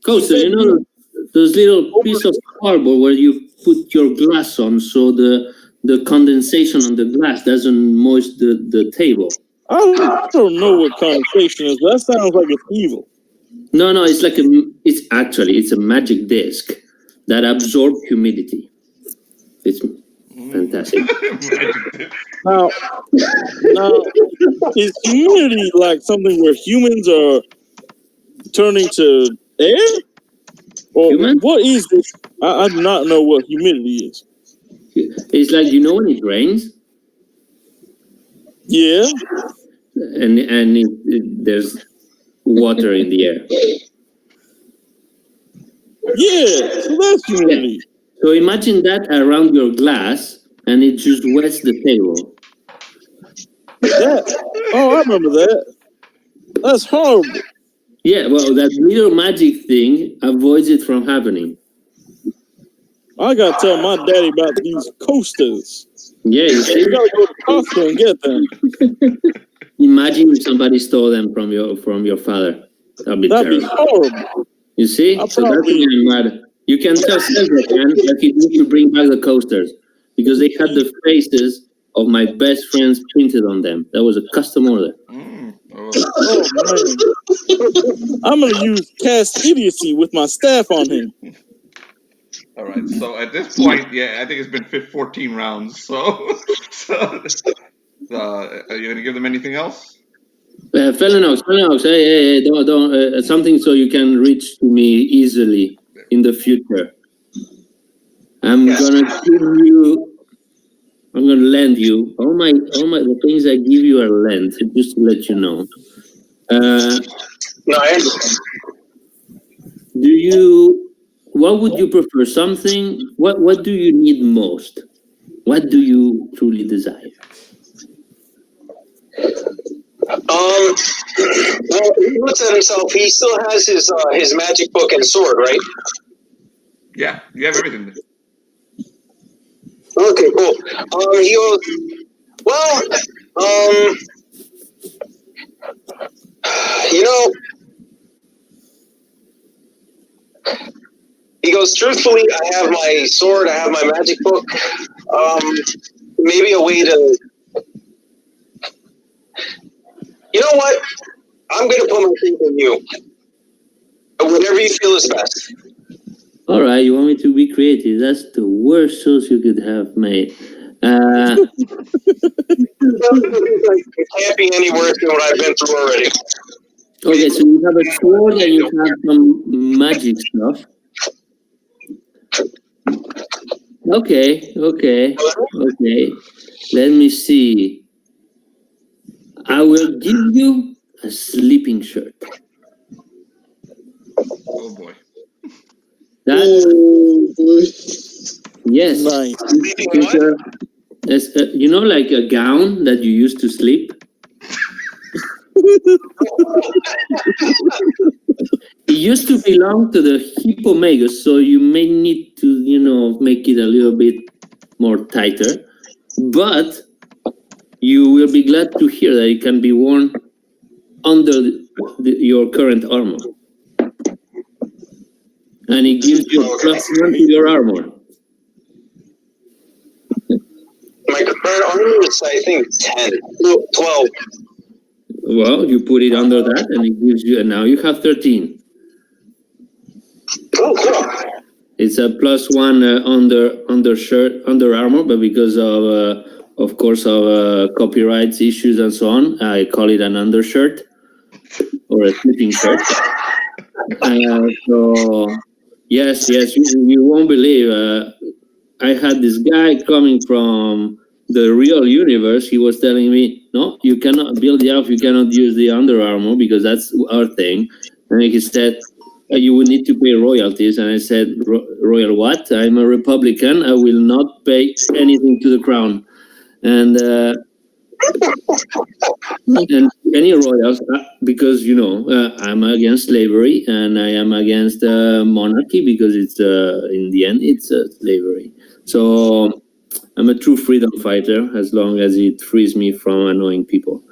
Coaster, you know those little piece of cardboard where you put your glass on, so the condensation on the glass doesn't moist the table. I don't know what condensation is. That sounds like it's evil. No, it's like it's a magic disc that absorbs humidity. It's fantastic. Now, is humidity like something where humans are turning to air? Or Humans? what is this? I do not know what humidity is. It's like, you know, when it rains Yeah. and there's water in the air. Yeah, so that's humidity. So imagine that around your glass, and it just wets the table. I remember that. That's horrible. Yeah, well, that little magic thing avoids it from happening. I gotta tell my daddy about these coasters. Yeah, you see? You gotta go to Costco and get them. Imagine if somebody stole them from your father. That'd be That'd be terrible. horrible. You see? I'll So that's probably- even mad. You can tell Cedric, man, that he needs to bring back the coasters because they had the faces of my best friends printed on them. That was a custom order. Oh. Oh man. I'm gonna use cast idiocy with my staff on him. All right. So at this point, I think it's been 14 rounds. So are you gonna give them anything else? Felnox, hey, don't, something so you can reach to me easily in the future. I'm gonna lend you all my the things I give you are lent, just to let you know. No, I understand. What would you prefer? What do you need most? What do you truly desire? Well, he looks at himself. He still has his magic book and sword, right? Yeah, you have everything. Okay, cool. He goes, well, you know, he goes, truthfully, I have my sword, I have my magic book. Maybe a way to, you know what? I'm going to put my faith in you. Whatever you feel is best. All right, you want me to be creative? That's the worst sauce you could have made. It can't be any worse than what I've been through already. Okay, so you have a sword and you have some magic stuff. Okay. Let me see. I will give you a sleeping shirt. Oh boy. That's, yes. Nice. It's you know, like a gown that you use to sleep? It used to belong to the hippomagus, so you may need to, make it a little bit more tighter. But you will be glad to hear that it can be worn under your current armor. And it gives you a +1 to your armor. My current armor is, I think, 10. No, 12. Well, you put it under that, and it gives you, and now you have 13. Oh, cool. It's a +1 under armor, but because of course, copyright issues and so on, I call it an undershirt or a sleeping shirt. So Yes, you won't believe. I had this guy coming from the real universe. He was telling me, no, you cannot build the elf, you cannot use the Under Armour because that's our thing. And he said, you will need to pay royalties. And I said, royal what? I'm a Republican. I will not pay anything to the crown. And any royals, because I'm against slavery and I am against monarchy because it's in the end it's slavery. So I'm a true freedom fighter as long as it frees me from annoying people.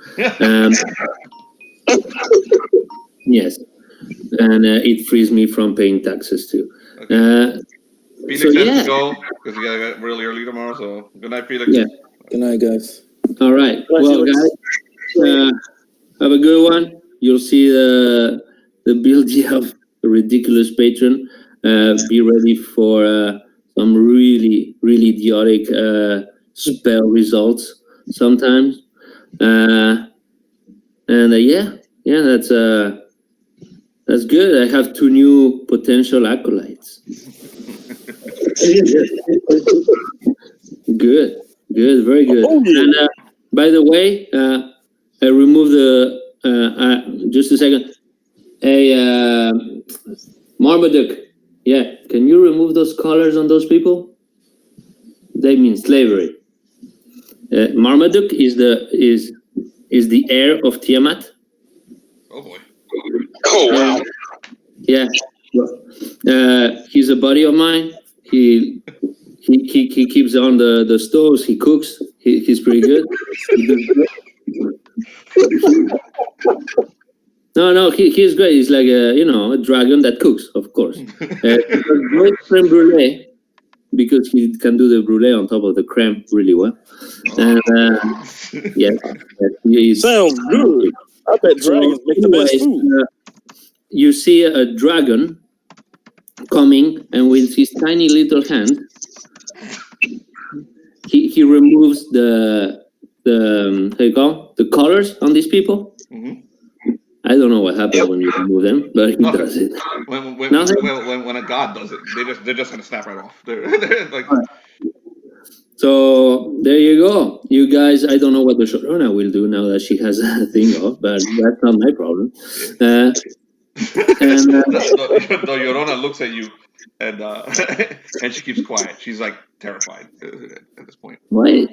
Yes, and it frees me from paying taxes too. Okay. Felix so, has yeah. to go because you gotta get really early tomorrow. So good night, Felix. Yeah. Good night, guys. All right. Well, guys, have a good one. You'll see the build of a ridiculous patron. Be ready for some really, really idiotic spell results sometimes. Yeah, that's good. I have 2 new potential acolytes. Good, very good. Oh, yeah. And by the way, I removed the. Just a second. Hey, Marmaduke. Yeah, can you remove those collars on those people? They mean slavery. Marmaduke is the heir of Tiamat. Oh boy. Oh wow. Yeah. He's a buddy of mine. He keeps on the stoves. He cooks. He's pretty good. No, he's great. He's like a dragon that cooks, of course. Great creme brulee because he can do the brulee on top of the creme really well. And he's Sounds good. I bet dragons make the best food. You see a dragon coming, and with his tiny little hand, he removes the collars on these people. Mm-hmm. I don't know what happens when you remove them, but he does it. When a god does it, they're just gonna snap right off. They're like. So there you go, you guys. I don't know what the showrunner will do now that she has a thing off, but that's not my problem. And the Llorona looks at you, and and she keeps quiet. She's like terrified at this point. Wait,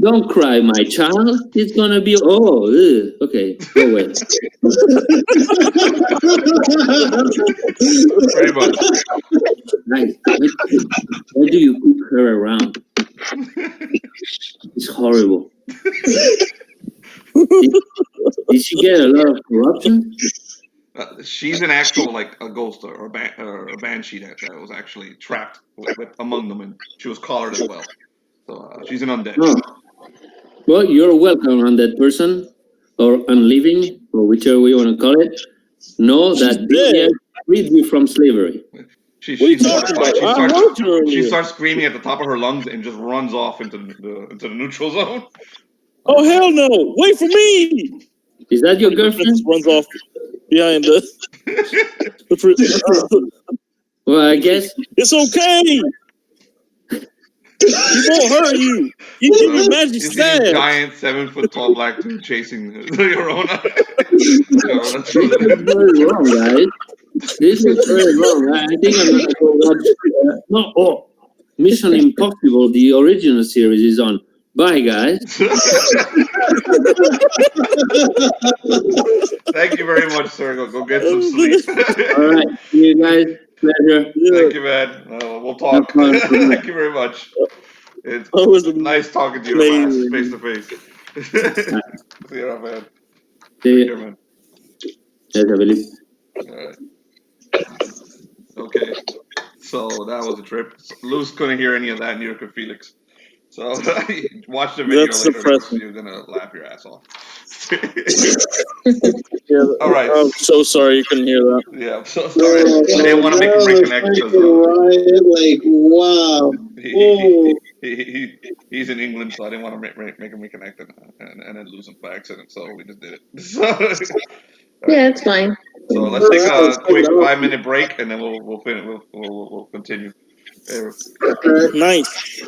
don't cry, my child. It's gonna be okay. Go away. Pretty much. Nice. Why do you keep her around? It's horrible. Did she get a lot of corruption? She's an actual like a ghost or a banshee that was actually trapped among them, and she was collared as well. So she's an undead. Oh. Well, you're welcome, undead person, or unliving, or whichever way you want to call it. Know that they freed you from slavery. She starts screaming at the top of her lungs and just runs off into the neutral zone. Oh hell no! Wait for me! Is that your girlfriend? Runs off behind the. Well, I guess it's okay. He won't hurt you. He give you magic stab. Giant 7-foot-tall black dude chasing the Llorona. This is very wrong, guys. This is very wrong. I think I'm gonna go watch. Mission Impossible, the original series, is on. Bye, guys. Thank you very much, sir. Go get some sleep. All right, see you guys. Pleasure. Thank you, man. We'll talk. Thank you very much. It's nice talking to you, face to face. See you, man. See you, man. Yes, I believe. All right. Okay. So that was a trip. Luz couldn't hear any of that, neither could Felix. So watch the video later. You're gonna laugh your ass off. All right. I'm so sorry you couldn't hear that. Yeah, I'm so sorry. I didn't want to make him reconnect because he's in England, so I didn't want to make him reconnect and then lose him by accident. So we just did it. So, yeah, it's fine. So let's take a quick 5-minute break, and then we'll finish. We'll continue. Nice.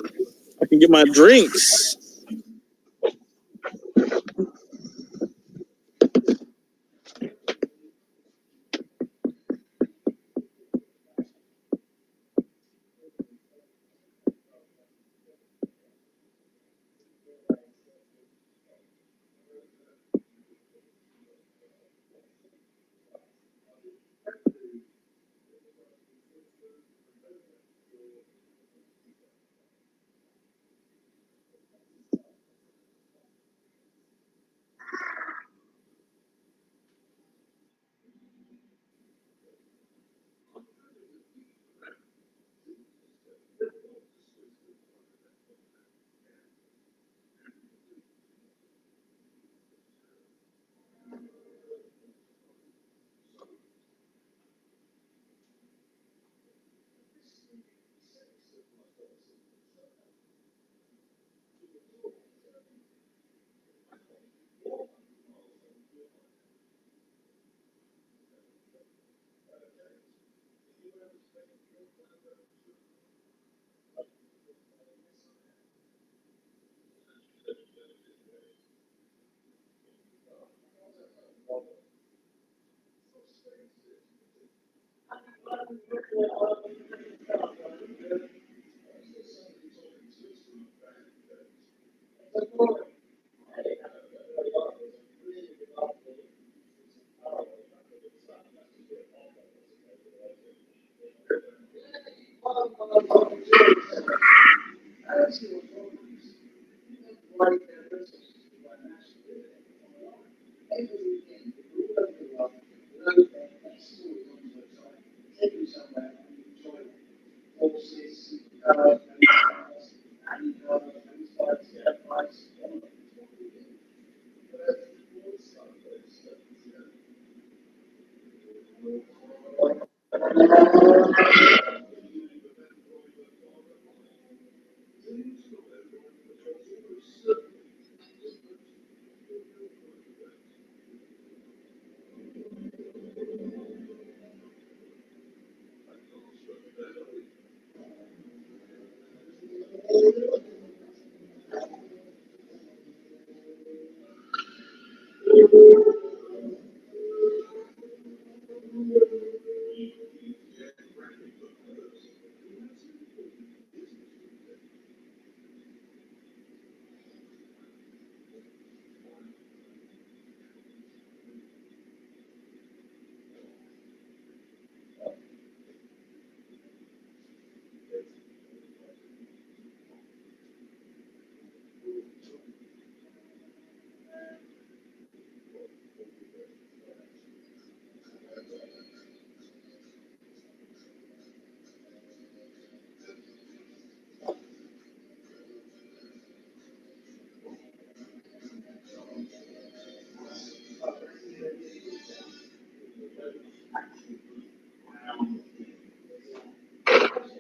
I can get my drinks.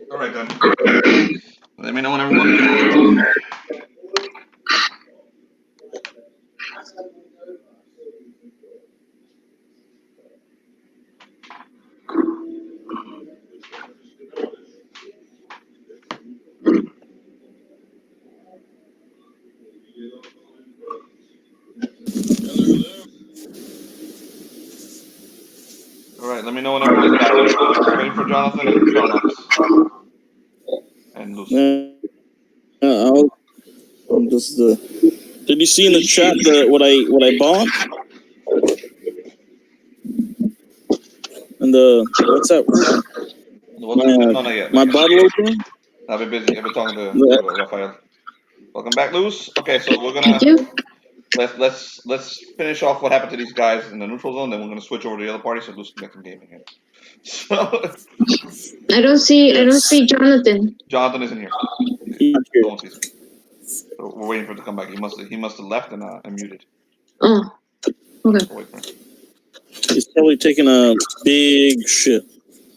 All right, then. Let me know when everyone. All right, let me know when everyone's back. Just waiting for Jonathan and Felnox and Luz. I'm just Did you see in the chat what I bought? And what's that? No, not yet. My bottle opener. I've been busy. I've been talking to Rafael. Welcome back, Luz. Okay, so we're Thank gonna you. let's finish off what happened to these guys in the neutral zone. Then we're gonna switch over to the other party so Luz can get some gaming in. So I don't see Jonathan. Jonathan isn't here. No one sees him. So we're waiting for him to come back. He must have left and muted. Oh, okay. We'll wait for him. He's probably taking a big shit.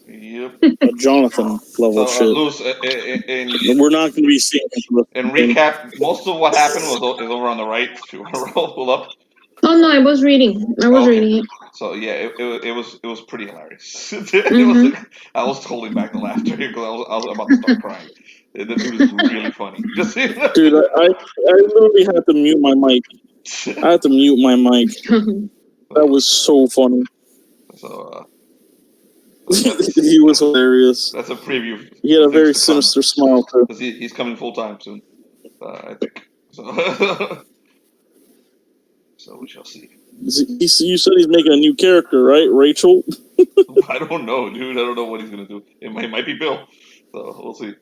Yep. A Jonathan level shit. Luz, We're not going to be seeing him. In recap, most of what happened is over on the right. If you want to roll up. Oh no, I was reading. I was Okay. reading it. So yeah, it was pretty hilarious. I was holding back the laughter here because I was about to start crying. The dude is really funny. Just Dude, I literally had to mute my mic. I had to mute my mic. That was so funny. so He was hilarious. that's a preview. He had a very Things to come. sinister smile too. Because he's coming full time soon, I think. So, so we shall see. You said he's making a new character, right? Rachel? I don't know, dude. I don't know what he's gonna do. It might be Bill. So we'll see.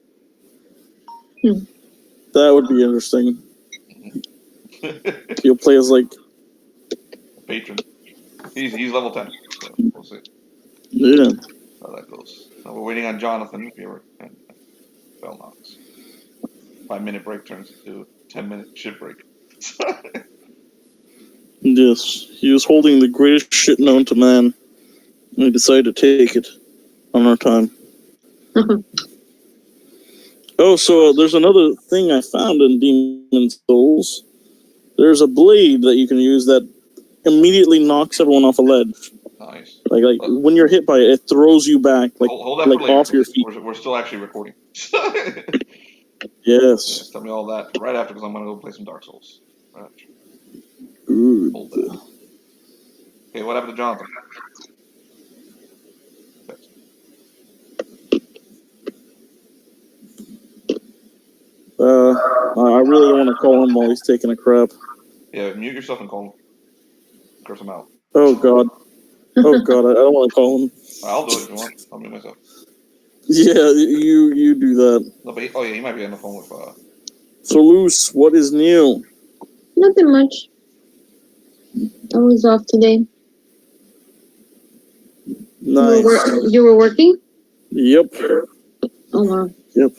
That would be interesting. He'll play as like Patron. He's level 10. So we'll see yeah. how that goes. So we're waiting on Jonathan here and Felnox. 5-minute break turns into 10-minute shit break. Yes, he was holding the greatest shit known to man. And we decided to take it on our time. Oh, so there's another thing I found in Demon Souls. There's a blade that you can use that immediately knocks everyone off a ledge. Nice. Like when you're hit by it, it throws you back, like hold that like for later. off your feet. We're still actually recording. Yes. Tell me all that right after, because I'm gonna go play some Dark Souls. Right after. Good. Hold that. Okay, what happened to Jonathan? I really don't want to call him while he's taking a crap. Yeah, mute yourself and call him. Curse him out. Oh god. Oh god, I don't want to call him. I'll do it if you want. I'll mute myself. Yeah, you do that. No, but he might be on the phone with So Luce, what is new? Nothing much. I was off today. Nice. You were working? Yep. Oh wow. Yep.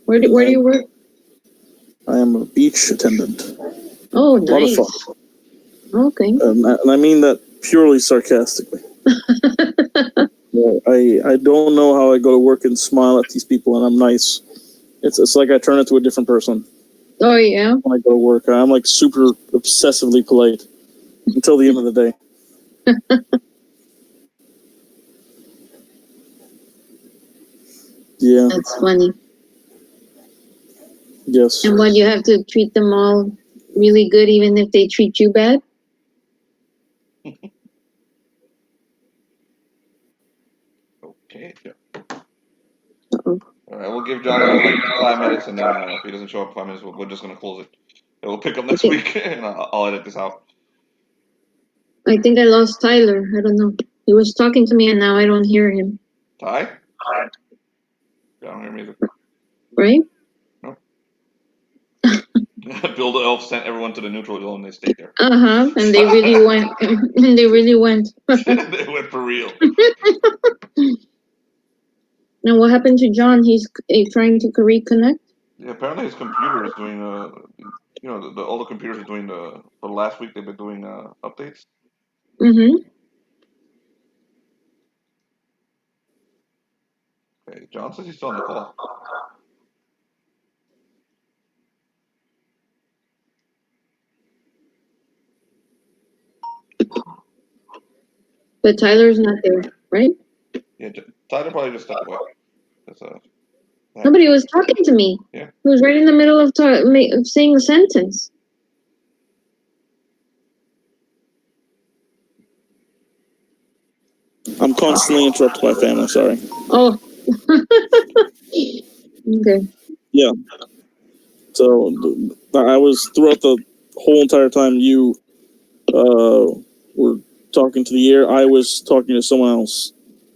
Where do you work? I am a beach attendant. Oh, A lot of nice. fun. Okay. And I mean that purely sarcastically. I don't know how I go to work and smile at these people and I'm nice. It's like I turn into a different person Oh yeah. when I go to work. I'm like super obsessively polite until the end of the day. Yeah. That's funny. Yes. And what, you have to treat them all really good even if they treat you bad? Okay. Yeah. Uh-oh. All right, we'll give Jonathan like 5 minutes, and then if he doesn't show up in 5 minutes, we're just gonna close it. And we'll pick up next Okay. week, and I'll edit this out. I think I lost Tyler. I don't know. He was talking to me and now I don't hear him. Ty? I don't hear me either. Right? No. Bill the Elf sent everyone to the neutral zone, and they stayed there. Uh-huh. And they really went. And they really went. They went for real. Now what happened to John? He's trying to reconnect? Yeah, apparently his computer is doing all the computers are doing for the last week they've been doing updates. Mm-hmm. Okay, John says he's still on the call. But Tyler's not there, right? Yeah, Tyler probably just stepped away. Nobody was talking to me. Yeah. He was right in the middle of saying a sentence. I'm constantly interrupted by family, sorry. Oh. Okay. Yeah. So I was throughout the whole entire time you were talking to the air, I was talking to someone else.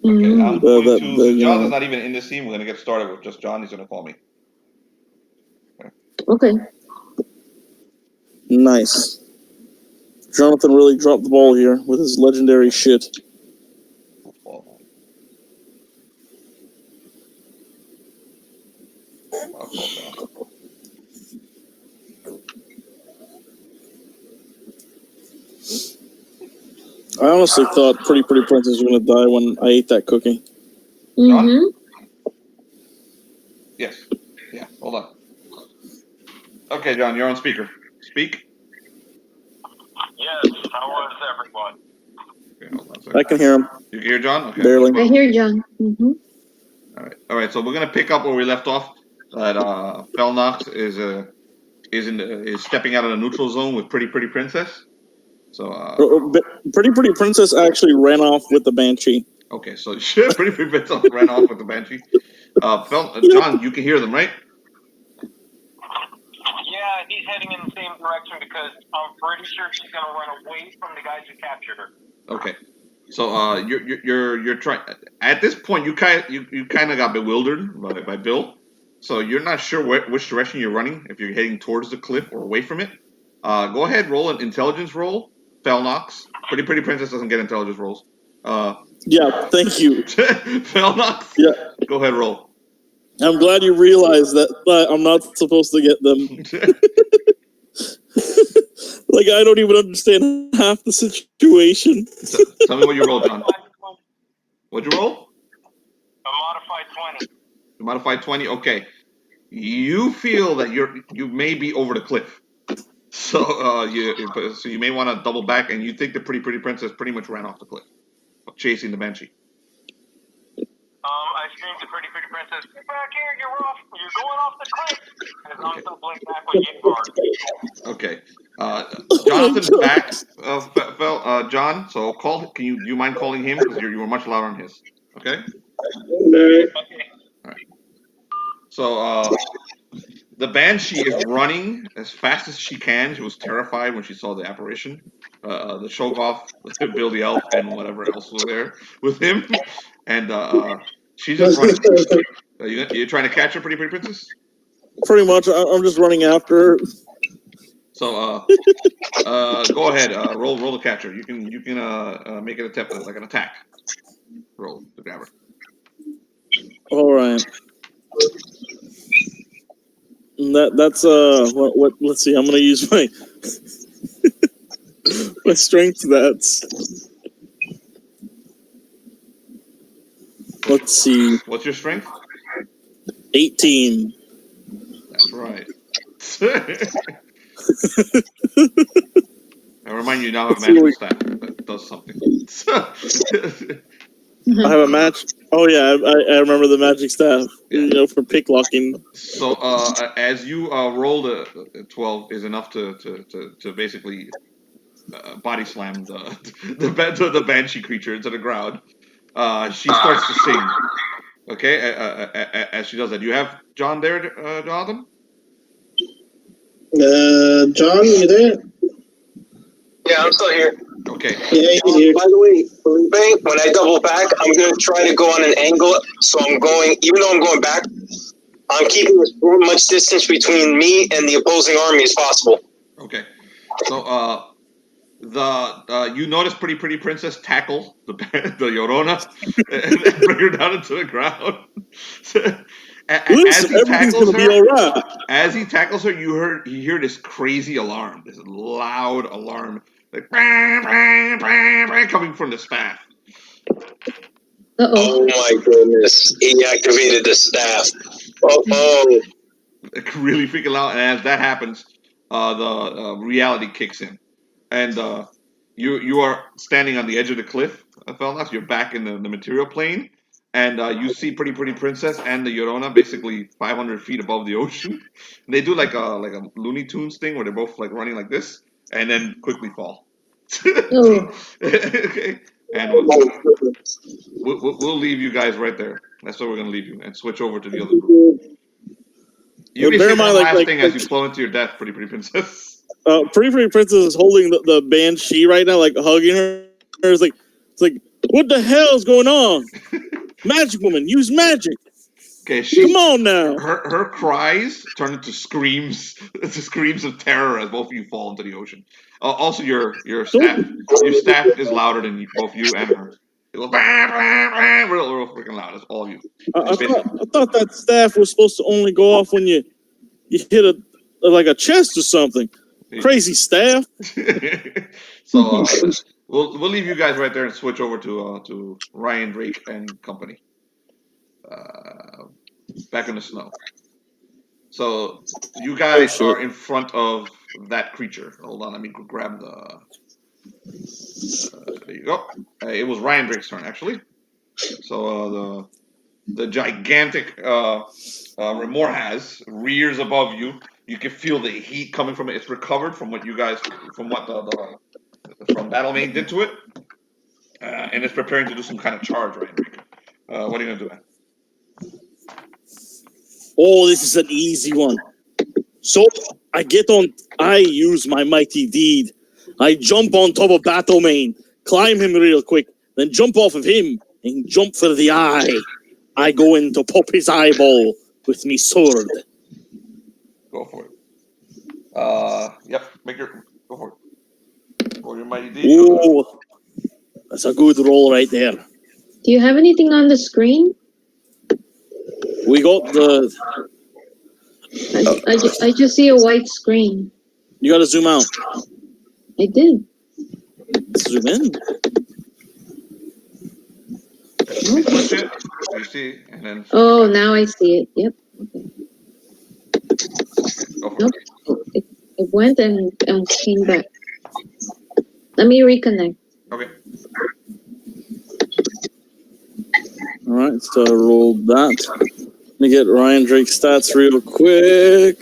Okay, I'm going to, you John know. is not even in this team. We're going to get started with just John. He's going to call me. Okay. Nice. Jonathan really dropped the ball here with his legendary shit. I honestly thought Pretty Princess was going to die when I ate that cookie. Mm-hmm. Yes. Yeah, hold on. Okay, John, you're on speaker. Speak. How was everyone? Okay, hold on a second. I can hear him You can hear John? Okay. barely. I hear John. Mm-hmm. All right. So we're gonna pick up where we left off. That Felnox is stepping out of the neutral zone with Pretty Princess. So Pretty Princess actually ran off with the Banshee. okay, so Pretty Princess ran off with the Banshee. John, you can hear them, right? Yeah, he's heading in the same direction because I'm pretty sure she's gonna run away from the guys who captured her. Okay. So you're trying at this point. You kind of got bewildered by Bill. So you're not sure which direction you're running. If you're heading towards the cliff or away from it. Go ahead, roll an intelligence roll. Felnox. Pretty Princess doesn't get intelligence rolls. Yeah, thank you. Felnox. Yeah. Go ahead, roll. I'm glad you realized that I'm not supposed to get them. Like, I don't even understand half the situation. Tell me what you roll, John. What'd you roll? A modified 20. Modified 20. Okay. You feel that you may be over the cliff. So you may want to double back, and you think the Pretty Princess pretty much ran off the cliff, chasing the Banshee. I screamed to Pretty Princess, "Get back here! You're going off the cliff!" And I'm still blinking back with you guard. Okay. Jonathan's back. John. So call. Do you mind calling him because you were much louder on his? Okay. Okay. All right. So the Banshee is running as fast as she can. She was terrified when she saw the apparition. The Shoggoth, Bill the Elf, and whatever else was there with him. And she's just running. You're trying to catch her, Pretty Princess? Pretty much, I'm just running after her. So go ahead. Roll the catcher. You can make it like an attack. Roll to grab her. All right. That's what let's see. I'm gonna use my my strength stats. Let's see. What's your strength? 18. That's right. I remind you now have a magical stat that does something. I have a match. Oh yeah, I remember the magic staff. Yeah. For picklocking. So as you roll the 12 is enough to basically body slam the Banshee creature into the ground. She starts to sing. Okay, as she does that, do you have John there, Jonathan? John, you there? Yeah, I'm still here. Okay. Yeah, he's here. By the way, Felipe, when I double back, I'm going to try to go on an angle. So I'm going, even though I'm going back, I'm keeping as much distance between me and the opposing army as possible. Okay. So you notice Pretty Princess tackle the Llorona and bring her down into the ground. As he tackles her, you hear this crazy alarm, this loud alarm, like coming from the staff. Oh my goodness! He activated the staff. Oh. Really freaking loud, and as that happens, the reality kicks in, and you are standing on the edge of the cliff, Felnox. You're back in the material plane. And you see Pretty Princess and the Llorona basically 500 feet above the ocean. And they do like a Looney Tunes thing where they're both like running like this and then quickly fall. Okay. And we'll leave you guys right there. That's where we're gonna leave you and switch over to the other group. You can say one last thing as you flow into your death, Pretty Princess. Pretty Princess is holding the Banshee right now, like hugging her. It's like, what the hell is going on? Magic woman, use magic. Okay, come on now. Her cries turn into screams of terror as both of you fall into the ocean. Also, your staff is louder than both you and her. It goes real freaking loud. It's all of you. I thought that staff was supposed to only go off when you hit a chest or something. Crazy staff. So we'll leave you guys right there and switch over to Riondrake and company. Back in the snow. So you guys are in front of that creature. Hold on, let me grab There you go. It was Riondrake's turn, actually. So the gigantic Remor has rears above you. You can feel the heat coming from it. It's recovered from what you guys, from what from Battlemane did to it, and it's preparing to do some kind of charge, Riondrake. What are you gonna do, man? Oh, this is an easy one. So I use my mighty deed. I jump on top of Battlemane, climb him real quick, then jump off of him and jump for the eye. I go in to pop his eyeball with me sword. Go for it. Yep. Go for it. Roll your mighty deed. Ooh, that's a good roll right there. Do you have anything on the screen? We got the. I just see a white screen. You gotta zoom out. I did. Zoom in. Push it. You see, and then. Oh, now I see it. Yep. Go for Nope. It went and came back. Let me reconnect. Okay. All right, so roll that. Let me get Riondrake's stats real quick.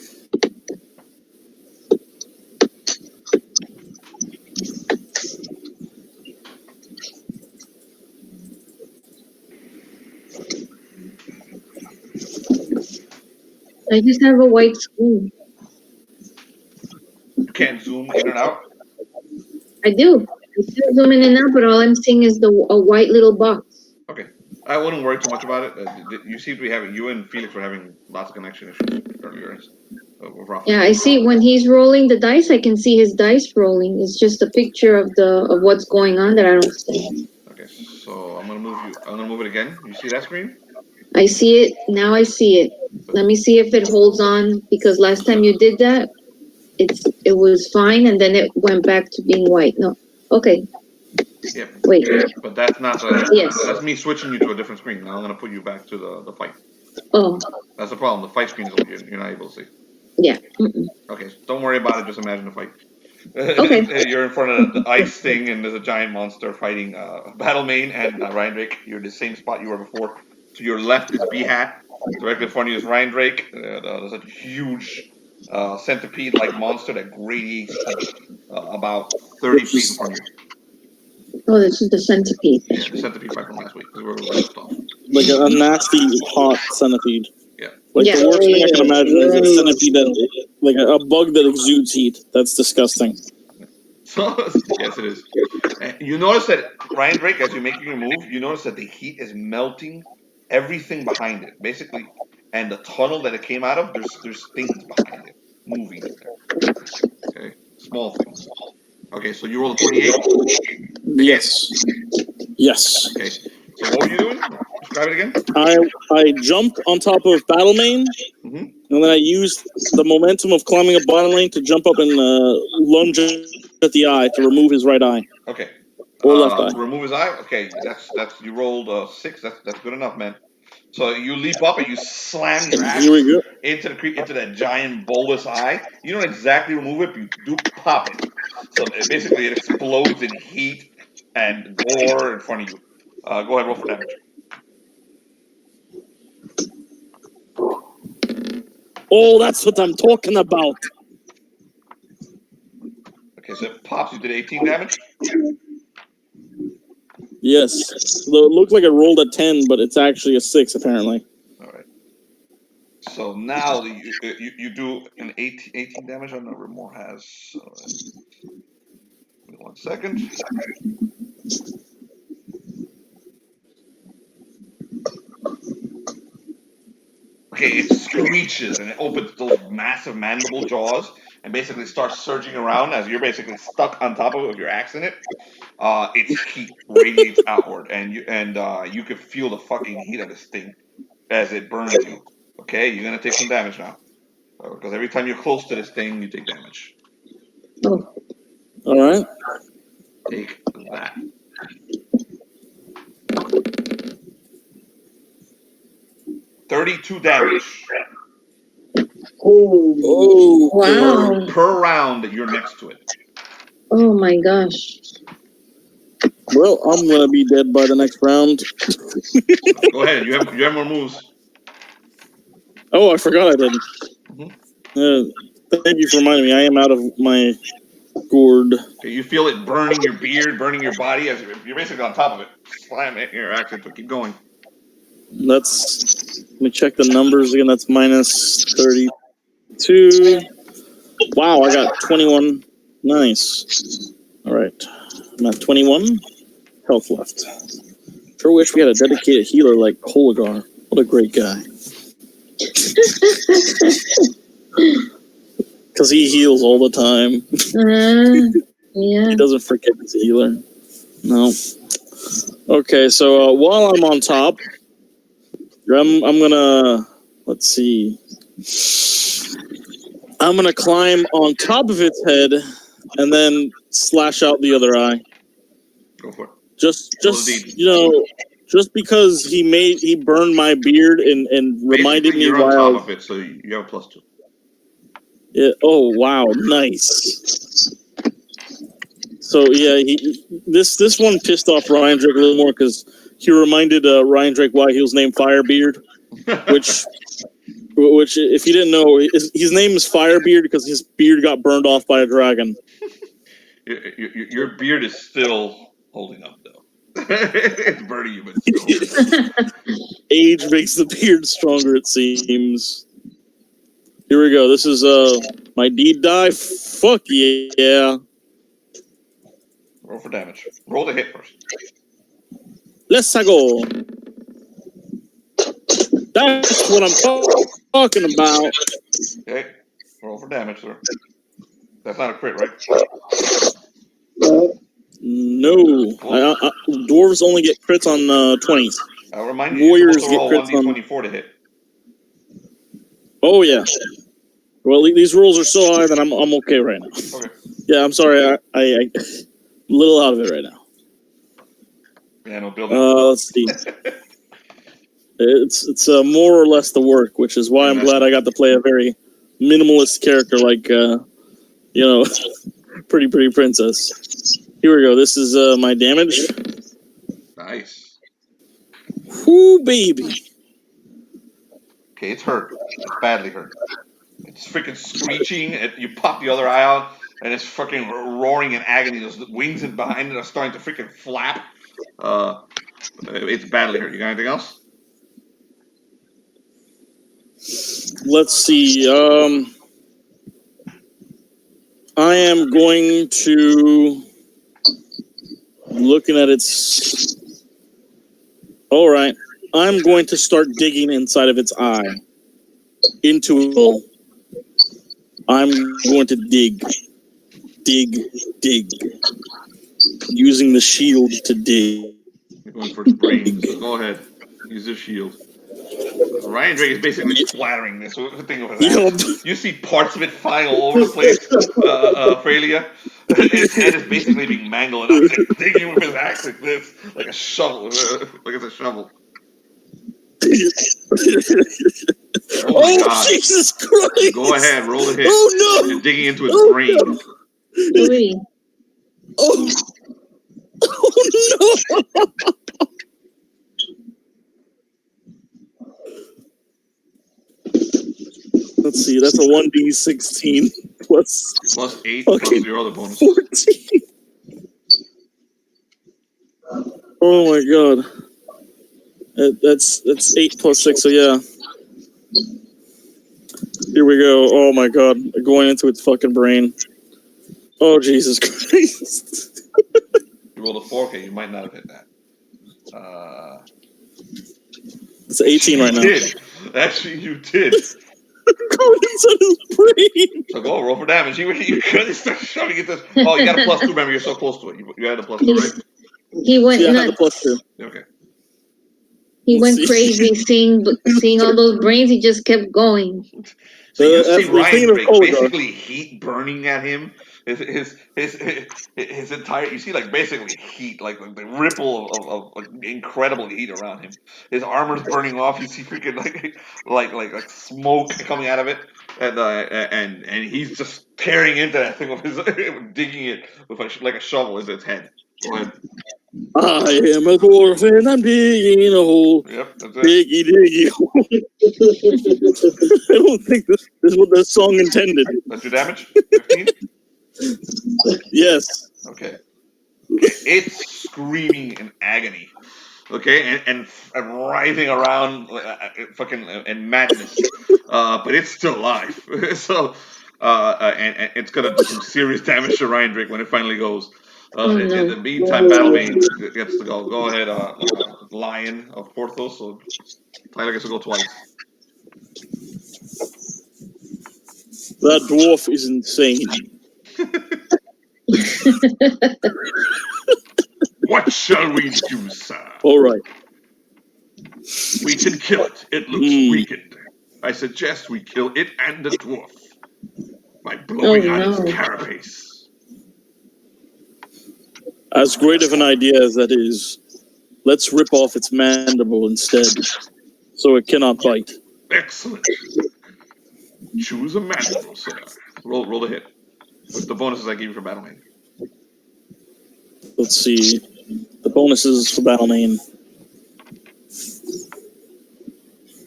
I just have a white screen. You can't zoom in and out. I do. I still zoom in and out, but all I'm seeing is a white little box. Okay. I wouldn't worry too much about it. You seem to be having, you and Felix were having lots of connection issues earlier. With Rafa. Yeah, I see. When he's rolling the dice, I can see his dice rolling. It's just a picture of what's going on that I don't see. Okay, so I'm gonna move it again. You see that screen? I see it. Now I see it. Let me see if it holds on, because last time you did that, it was fine, and then it went back to being white. No. Okay. Yeah. Wait. But that's not Yes. That's me switching you to a different screen. Now I'm gonna put you back to the fight. Oh. That's the problem. The fight screen is what you're not able to see. Yeah. Mm-mm. Okay, so don't worry about it. Just imagine the fight. Okay. You're in front of the ice thing, and there's a giant monster fighting Battlemane and Riondrake. You're in the same spot you were before. To your left is B-Hat. Directly in front of you is Riondrake. There's a huge centipede-like monster that radiates about 30 feet in front of you. Oh, this is the centipede. Yeah, the centipede fight from last week. This is where we left off. Like a nasty, hot centipede. Yeah. Like Yeah. the worst thing I can imagine is a centipede that, like a bug that exudes heat. That's disgusting. So, yes, it is. You notice that Riondrake, as you're making your move, you notice that the heat is melting everything behind it, basically, and the tunnel that it came out of. There's things behind it moving in there. Okay, small things. Okay, so you roll a 28. Yes. Yes. Okay, so what were you doing? Describe it again. I jumped on top of Battlemane, Mm-hmm. and then I used the momentum of climbing up bottom lane to jump up and lunge at the eye to remove his right eye. Okay. Or left eye. Remove his eye. Okay, that's you rolled 6. That's good enough, man. So you leap up and you slam your axe Here we go. into that giant bulbous eye. You don't exactly remove it, but you do pop it. So basically, it explodes in heat and gore in front of you. Go ahead, roll for damage. Oh, that's what I'm talking about. Okay, so it pops. You did 18 damage. Yes. So it looked like it rolled a 10, but it's actually a 6, apparently. All right. So now you do an 18 damage. I don't know what more has. So, give me 1 second. Okay, it screeches and it opens those massive mandible jaws and basically starts surging around as you're basically stuck on top of it with your axe in it. Its heat radiates outward, and you can feel the fucking heat of this thing as it burns you. Okay, you're gonna take some damage now, because every time you're close to this thing, you take damage. Oh. All right. Take that. $32 damage. Oh. Wow. Per round that you're next to it. Oh my gosh. Well, I'm gonna be dead by the next round. Go ahead. You have more moves. Oh, I forgot I didn't. Thank you for reminding me. I am out of my gourd. Okay, you feel it burning your beard, burning your body as you're basically on top of it. Slam it here, actually, but keep going. Let me check the numbers again. That's minus 32. Wow, I got 21. Nice. All right. I'm at 21 health left. Sure wish we had a dedicated healer like Hologar. What a great guy. Because he heals all the time. Yeah. He doesn't forget he's a healer. No. Okay, so while I'm on top, I'm gonna, let's see. I'm gonna climb on top of its head and then slash out the other eye. Go for it. Just just because he burned my beard and reminded basically, me you're on while top of it, so you have a +2. Yeah, oh wow, nice. So yeah, this one pissed off Riondrake a little more because he reminded Riondrake why he was named Firebeard, which if you didn't know, his name is Firebeard because his beard got burned off by a dragon. Your beard is still holding up, though. It's burning you, but it's still holding up. Age makes the beard stronger, it seems. Here we go. This is my deep dive. Fuck yeah. Roll for damage. Roll the hit first. Let's go. That's what I'm talking about. Okay. Roll for damage, sir. That's not a crit, right? No. Dwarves only get crits on 20s. I'll remind you, Warriors you're supposed to roll get 1d24 to hit. Oh, yeah. Well, these rolls are so high that I'm okay right now. Okay. Yeah, I'm sorry. I'm a little out of it right now. Yeah, no building. Let's see. It's more or less the work, which is why I'm glad I got to play a very minimalist character like, Pretty Princess. Here we go. This is my damage. Nice. Whoo, baby. Okay, it's hurt. It's badly hurt. It's freaking screeching. You pop the other eye out, and it's fucking roaring in agony. Those wings in behind it are starting to freaking flap. It's badly hurt. You got anything else? Let's see. I am going to looking at its. All right, I'm going to start digging inside of its eye into it all. I'm going to dig, using the shield to dig. You're going for its brain. So go ahead. Use the shield. Riondrake is basically splattering this thing over that. You see parts of it flying all over the place, Frelia. Its head is basically being mangled, and I'm digging with his axe like this, like a shovel, like it's a shovel. Oh my God. Jesus Christ! Go ahead, roll the hit. Oh no! You're digging into its brain. No. Oh no! Let's see, that's a 1d16 plus 8 plus your other bonus. 14. Oh my God. That's 8 plus 6, so yeah. Here we go. Oh my God. Going into its fucking brain. Oh, Jesus Christ. You rolled a 4K, you might not have hit that. It's 18 right now. You did. Actually, you did. Going inside his brain. So go, roll for damage. You start shoving it this. Oh, you got a +2, remember, you're so close to it. You had a +2, right? He went nuts. +2. Okay. He went crazy seeing all those brains. He just kept going. So you see Riondrake basically heat burning at him. His entire, you see, like, basically heat, like the ripple of incredible heat around him. His armor's burning off. You see freaking like smoke coming out of it, and he's just tearing into that thing with his digging it with like a shovel as its head. Go ahead. I am a dwarf and I'm digging a hole. Yep, that's it. Diggy, diggy hole. I don't think this is what the song intended. That's your damage? 15? Yes. Okay. It's screaming in agony. Okay, and writhing around fucking in madness. But it's still alive. So, and it's gonna do some serious damage to Riondrake when it finally goes. Oh, In no. the meantime, Battlemane gets to go. Go ahead, Lion of Porthos. So Tyler gets to go twice. That dwarf is insane. What shall we do, sir? All right. We can kill it. It looks weakened. I suggest we kill it and the dwarf by blowing out its carapace. As great of an idea as that is, let's rip off its mandible instead, so it cannot bite. Excellent. Choose a mandible, sir. Roll the hit with the bonuses I gave you for Battlemane. Let's see. The bonuses for Battlemane.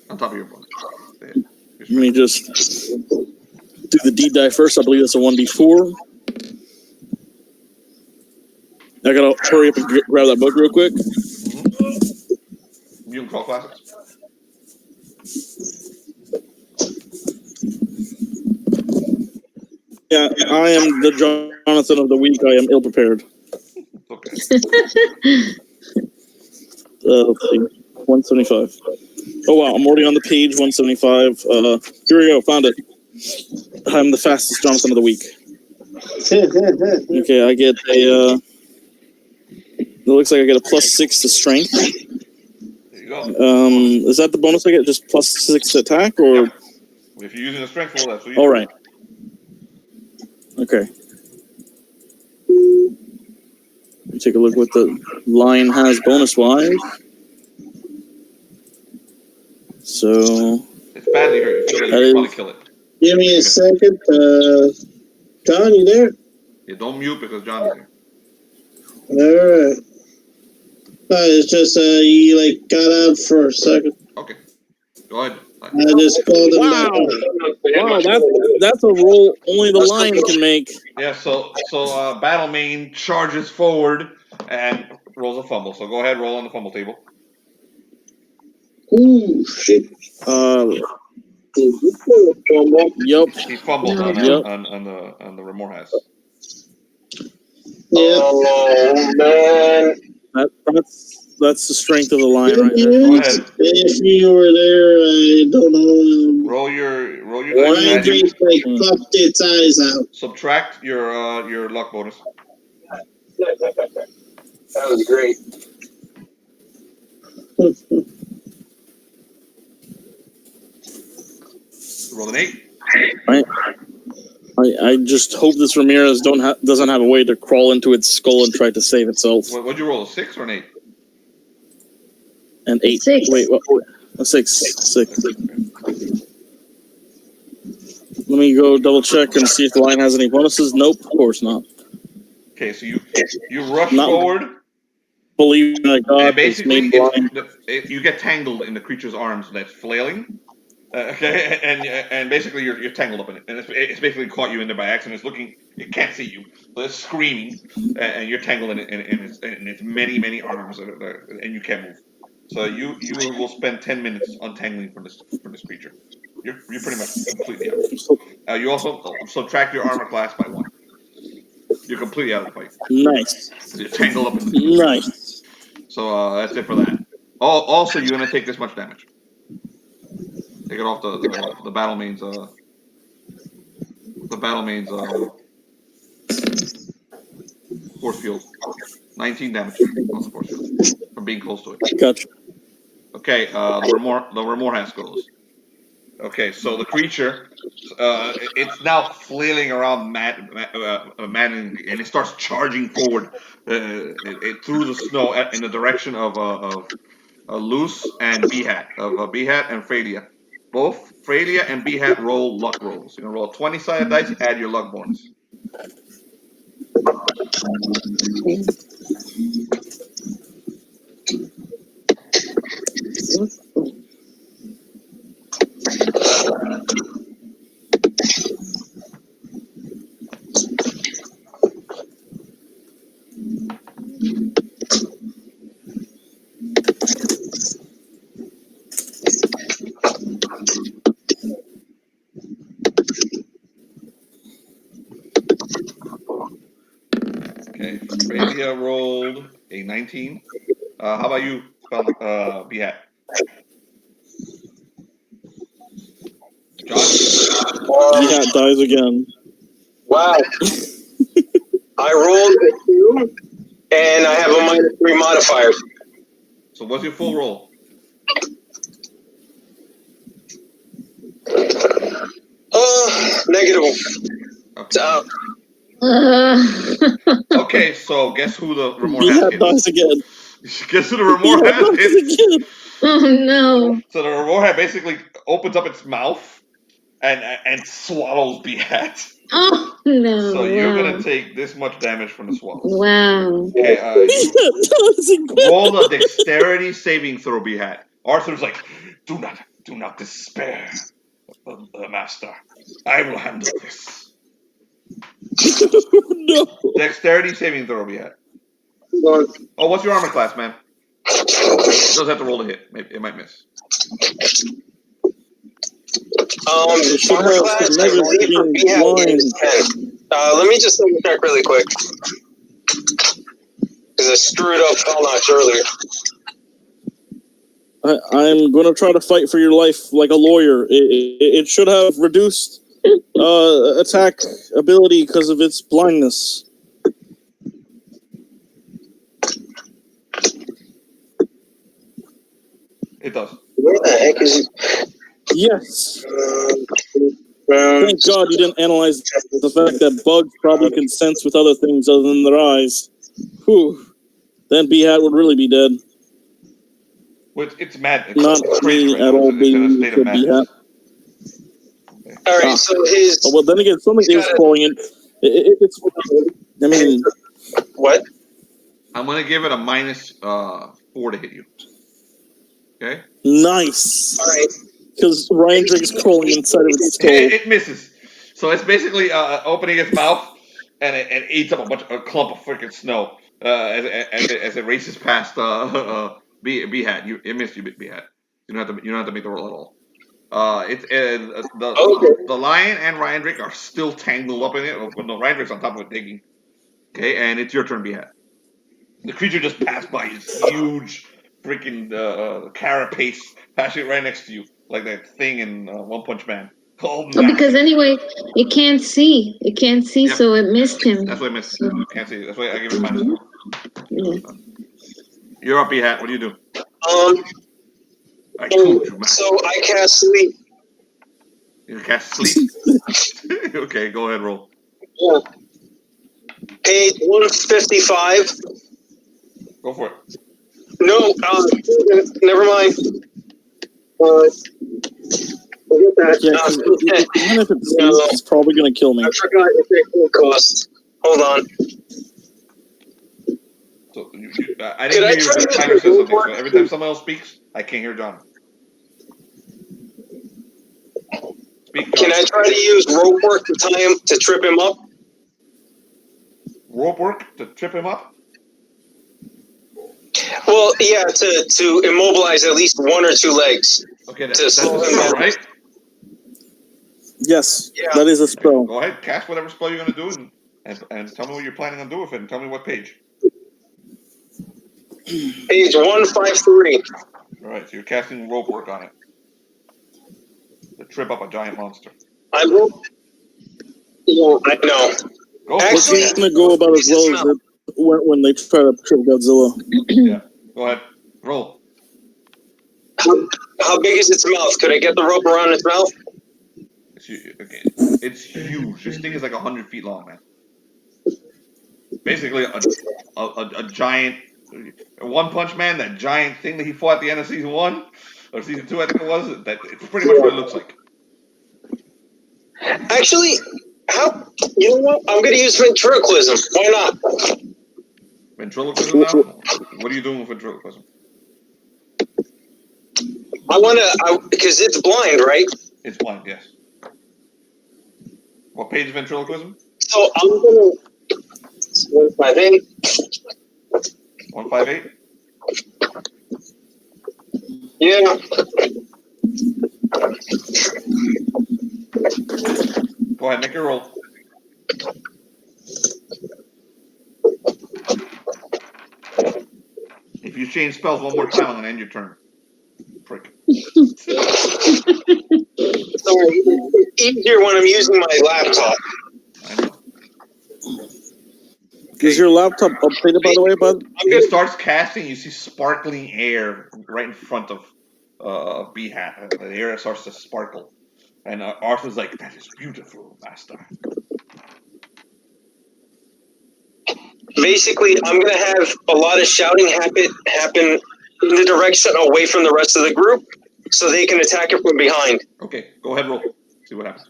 On top of your bonus. Let me just do the D die first. I believe that's a 1d4. I gotta hurry up and grab that book real quick. You can call classics. Yeah, I am the Jonathan of the week. I am ill prepared. Okay. Let's see. 175. Oh wow, I'm already on the page 175. Here we go, found it. I'm the fastest Jonathan of the week. Okay, I get a it looks like I get a +6 to strength. There you go. Is that the bonus I get? Just +6 to attack, or? Yep. If you're using a strength roll, that's what you All right. Okay. Let me take a look what the line has bonus-wise. So It's badly hurt. You that can probably is kill it. Give me a second. John, you there? Yeah, don't mute because John is here. Alright. It's just, you, like, got out for a second. Okay. Go ahead. I just called him back. wow, that's a roll only the lion can make. Yeah, so Battlemane charges forward and rolls a fumble. So go ahead, roll on the fumble table. Ooh, shit. Yep. He fumbled on Yep. on the Remor has. Yeah. Oh man. That's the strength of the lion right there. Go ahead. If you were there, I don't know. Roll your Ryan dice. Drake, like, popped its eyes out. Subtract your luck bonus. That was great. Roll an 8. I just hope this Ramirez doesn't have a way to crawl into its skull and try to save itself. What'd you roll? A 6 or an 8? An 8. 6. Wait, what? A 6. Let me go double check and see if the line has any bonuses. Nope, of course not. Okay, so you rush Not forward. Believe in a God And that's basically, made blind. you get tangled in the creature's arms that's flailing. Okay, and basically you're tangled up in it, and it's basically caught you in there by accident. It's looking, it can't see you, so it's screaming, and you're tangled in it, in its many arms, and you can't move. So you will spend 10 minutes untangling from this creature. You're pretty much completely out. You also subtract your armor class by 1. You're completely out of the fight. Nice. You're tangled up in the Nice. So that's it for that. Also, you're gonna take this much damage. Take it off the Battlemane's force field. 19 damage on the force field from being close to it. Gotcha. Okay, the Remor has goes. Okay, so the creature, it's now flailing around and it starts charging forward through the snow in the direction of Loose and Behat, of Behat and Freya. Both Freya and Behat roll luck rolls. You're gonna roll a 20-sided dice, add your luck bonus. Okay, Bravia rolled a 19. How about you, Behat? John? Behat dies again. Wow. I rolled a 2, and I have a -3 modifier. So what's your full roll? Negative. Okay. Okay, so guess who the Remor has Behat hit? dies again. Guess who the Remor Behat has dies hit? again. Oh no. So the Remor hat basically opens up its mouth and swallows Behat. Oh no. So you're Wow. gonna take this much damage from the swallow. Wow. Okay, Behat dies again. roll a dexterity saving throw, Behat. Arthur's like, do not despair, master. I will handle this. No. Dexterity saving throw, Behat. Oh, what's your armor class, man? It does have to roll to hit. Maybe it might miss. It should Armor have class, some I negative believe for being BHAT blind. is 10. Let me just double check really quick. Because I screwed up Felnox earlier. I'm going to try to fight for your life like a lawyer. It should have reduced attack ability because of its blindness. It does. Where the heck is it? Yes. Thank God you didn't analyze the fact that bugs probably can sense with other things other than their eyes. Whew. Then Behat would really be dead. Well, it's mad. It's Not crazy me right at now. all It's in a being state of madness. Behat. Alright, so his... Oh, well, then again, something is crawling in. It's. I mean. What? I'm gonna give it a -4 to hit you. Okay. Nice. Alright. Because Riondrake is crawling inside of its skull. It misses. So it's basically opening its mouth and it eats up a clump of freaking snow as it races past Behat. It missed you, Behat. You don't have to make the roll at all. The lion and Riondrake are still tangled up in it. Well, no, Riondrake's on top of it digging. Okay, and it's your turn, Behat. The creature just passed by this huge freaking carapace passing right next to you, like that thing in One Punch Man. Oh, because anyway, it can't see. It can't see, Yep. so it missed him. That's why I missed. So, Can't see. That's why I give it -4. yeah. You're up, Behat. What do you do? I told you, man. So I cast sleep. You cast sleep. Okay, go ahead, roll. Yeah. Page 155. Go for it. No, never mind. Forget that. Yeah, even if it's probably going to kill me. I forgot the technical cost. Hold on. So I didn't hear you every time you said something. So every time someone else speaks, I can't hear John. Speak, John. Can I try to use rope work to trip him up? Rope work to trip him up? Well, yeah, to immobilize at least one or two legs. Okay, To that's a slow him spell, down. right? Yes, Yeah. that is a spell. Go ahead, cast whatever spell you're going to do and tell me what you're planning on doing with it and tell me what page. Page 153. Alright, so you're casting rope work on it. To trip up a giant monster. I will. Yeah, I know. Go It's for it. going to go about as well as it when they try to trip Godzilla. Yeah, go ahead. Roll. How big is its mouth? Could I get the rope around its mouth? It's huge. This thing is like 100 feet long, man. Basically, a giant One Punch Man, that giant thing that he fought at the end of season 1 or season 2, I think it was. It's pretty much what it looks like. Actually, you know what? I'm going to use ventriloquism. Why not? Ventriloquism now? What are you doing with ventriloquism? because it's blind, right? It's blind, yes. What page of ventriloquism? So I'm gonna 158. 158? Yeah. Go ahead, make your roll. If you change spells one more time, I'm gonna end your turn. Prick. Sorry, it's easier when I'm using my laptop. I know. Is your laptop updated, by the way, bud? He starts casting, you see sparkling air right in front of B-Hat. The air starts to sparkle. And Arthur's like, that is beautiful, master. Basically, I'm going to have a lot of shouting happen in the direction away from the rest of the group so they can attack it from behind. Okay, go ahead, roll. See what happens.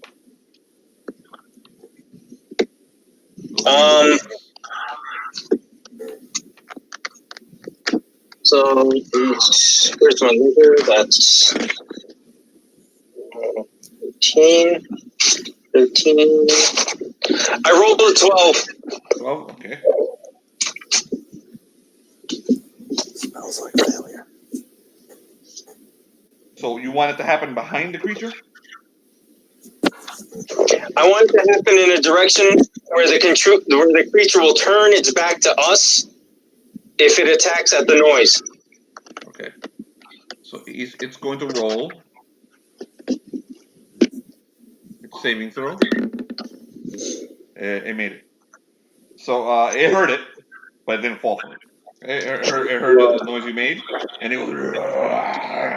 So, where's my leader? That's 13. I rolled a 12. 12, okay. Smells like failure. So you want it to happen behind the creature? I want it to happen in a direction where the creature will turn its back to us if it attacks at the noise. Okay. So it's going to roll. It's saving throw. It made it. So it heard it, but it didn't fall for it. It heard the noise you made, and it goes,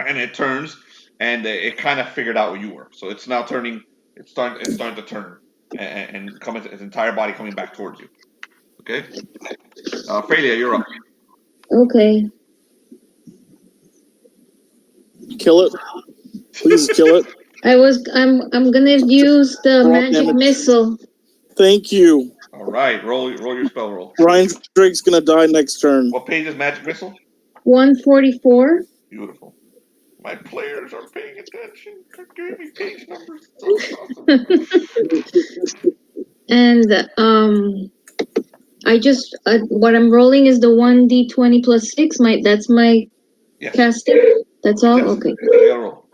and it turns, and it kind of figured out where you were. So it's now turning. It's starting to turn, and its entire body coming back towards you. Okay. Freya, you're up. Okay. Kill it. Please kill it. I'm gonna use the Roll magic damage. missile. Thank you. All right, roll your spell roll. Riondrake's gonna die next turn. What page is Magic Missile? 144. Beautiful. My players are paying attention. They're giving me page numbers. Awesome. And I just what I'm rolling is the 1d20 plus 6. That's my Yes. casting. That's all. Yes. Okay. You gotta roll.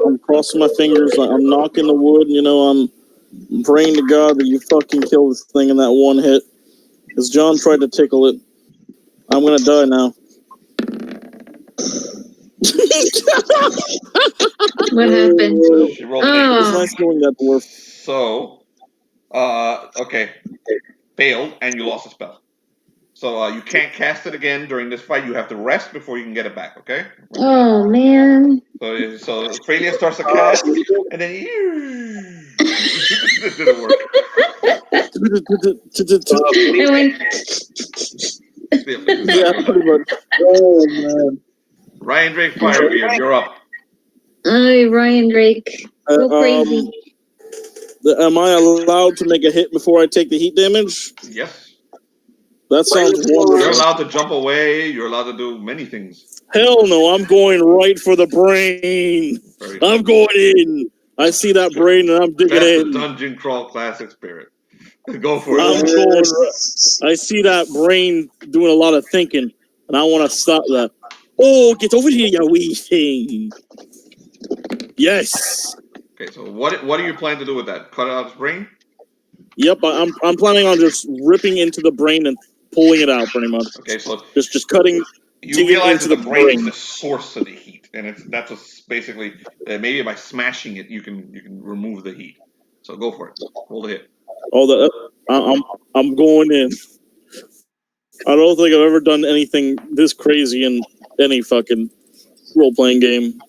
I'm crossing my fingers. I'm knocking the wood. I'm praying to God that you fucking kill this thing in that one hit. Because John tried to tickle it. I'm gonna die now. What happened? She rolled It was an nice knowing that dwarf. 8. So, okay. Failed, and you lost a spell. So you can't cast it again during this fight. You have to rest before you can get it back, okay? Oh, man. So Freya starts to cast, and then it didn't work. I went, Yeah, pretty much. Oh, man. Riondrake Firebeard, you're up. Aye, Riondrake. Go crazy. Am I allowed to make a hit before I take the heat damage? Yes. That sounds You're wonderful. allowed to jump away. You're allowed to do many things. Hell no, I'm going right for the brain. I'm going in. I see that brain and I'm digging That's in. the dungeon crawl classic spirit. Go for I'm it. going. I see that brain doing a lot of thinking, and I want to stop that. Oh, get over here, you wee thing. Yes. Okay, so what do you plan to do with that? Cut out its brain? Yep, I'm planning on just ripping into the brain and pulling it out, pretty much. Okay, so just cutting. you realize that the brain is the source of the heat, and that's what's basically maybe by smashing it you can remove the heat. So go for it. Roll the hit. Oh, I'm going in. I don't think I've ever done anything this crazy in any fucking role-playing game.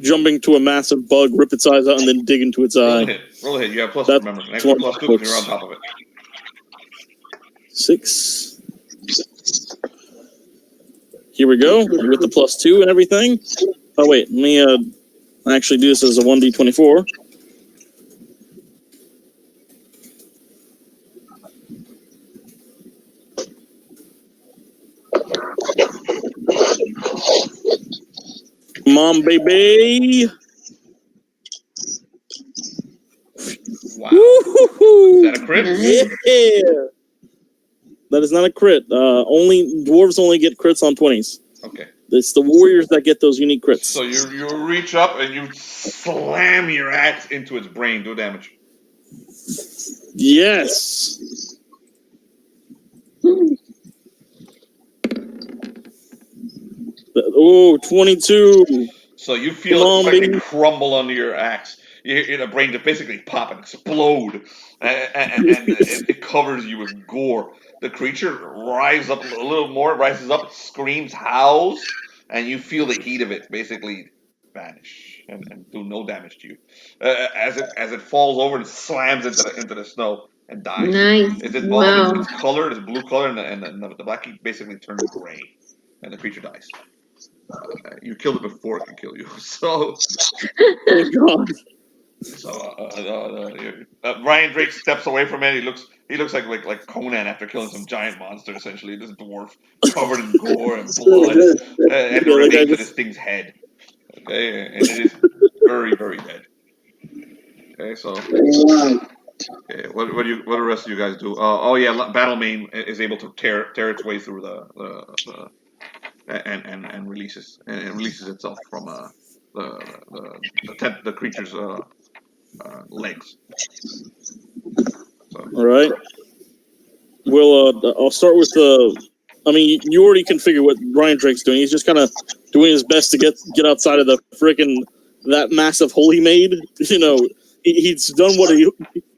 Jumping to a massive bug, rip its eyes out, and then dig into its Roll eye. a hit. Roll a hit. You have plus, That's remember. An extra plus 2 because you're on top of it. 6. Here we go. With the plus 2 and everything. Oh, wait. Let me actually do this as a 1d24. Mom on, baby. Wow. Woo-hoo-hoo. Is that a crit? Nice. Yeah. That is not a crit. Only dwarves only get crits on 20s. Okay. It's the warriors that get those unique crits. So you reach up and you slam your axe into its brain. Do damage. Yes. Oh, 22. So you feel Come it on, slightly baby. crumble under your axe. You hear the brain just basically pop and explode, and it covers you with gore. The creature rises up a little more, rises up, screams, howls, and you feel the heat of it basically vanish and do no damage to you. As it falls over and slams into the snow and dies. Nice. It's involved. Wow. Its color is blue color, and the black heat basically turns gray, and the creature dies. You killed it before it could kill you. So, Oh, God. Riondrake steps away from it. He looks like Conan after killing some giant monster. Essentially, this dwarf covered in gore and blood, and the Yeah, that guy remains of just- this thing's head. Okay, and it is very, very dead. Okay, so Wow. okay, what do the rest of you guys do? Oh yeah, Battlemane is able to tear its way through the and releases itself from the creature's legs. So All right. Well, I'll start with I mean, you already can figure what Riondrake's doing. He's just kind of doing his best to get outside of the frickin' that massive hole he made. You know, he's done what he.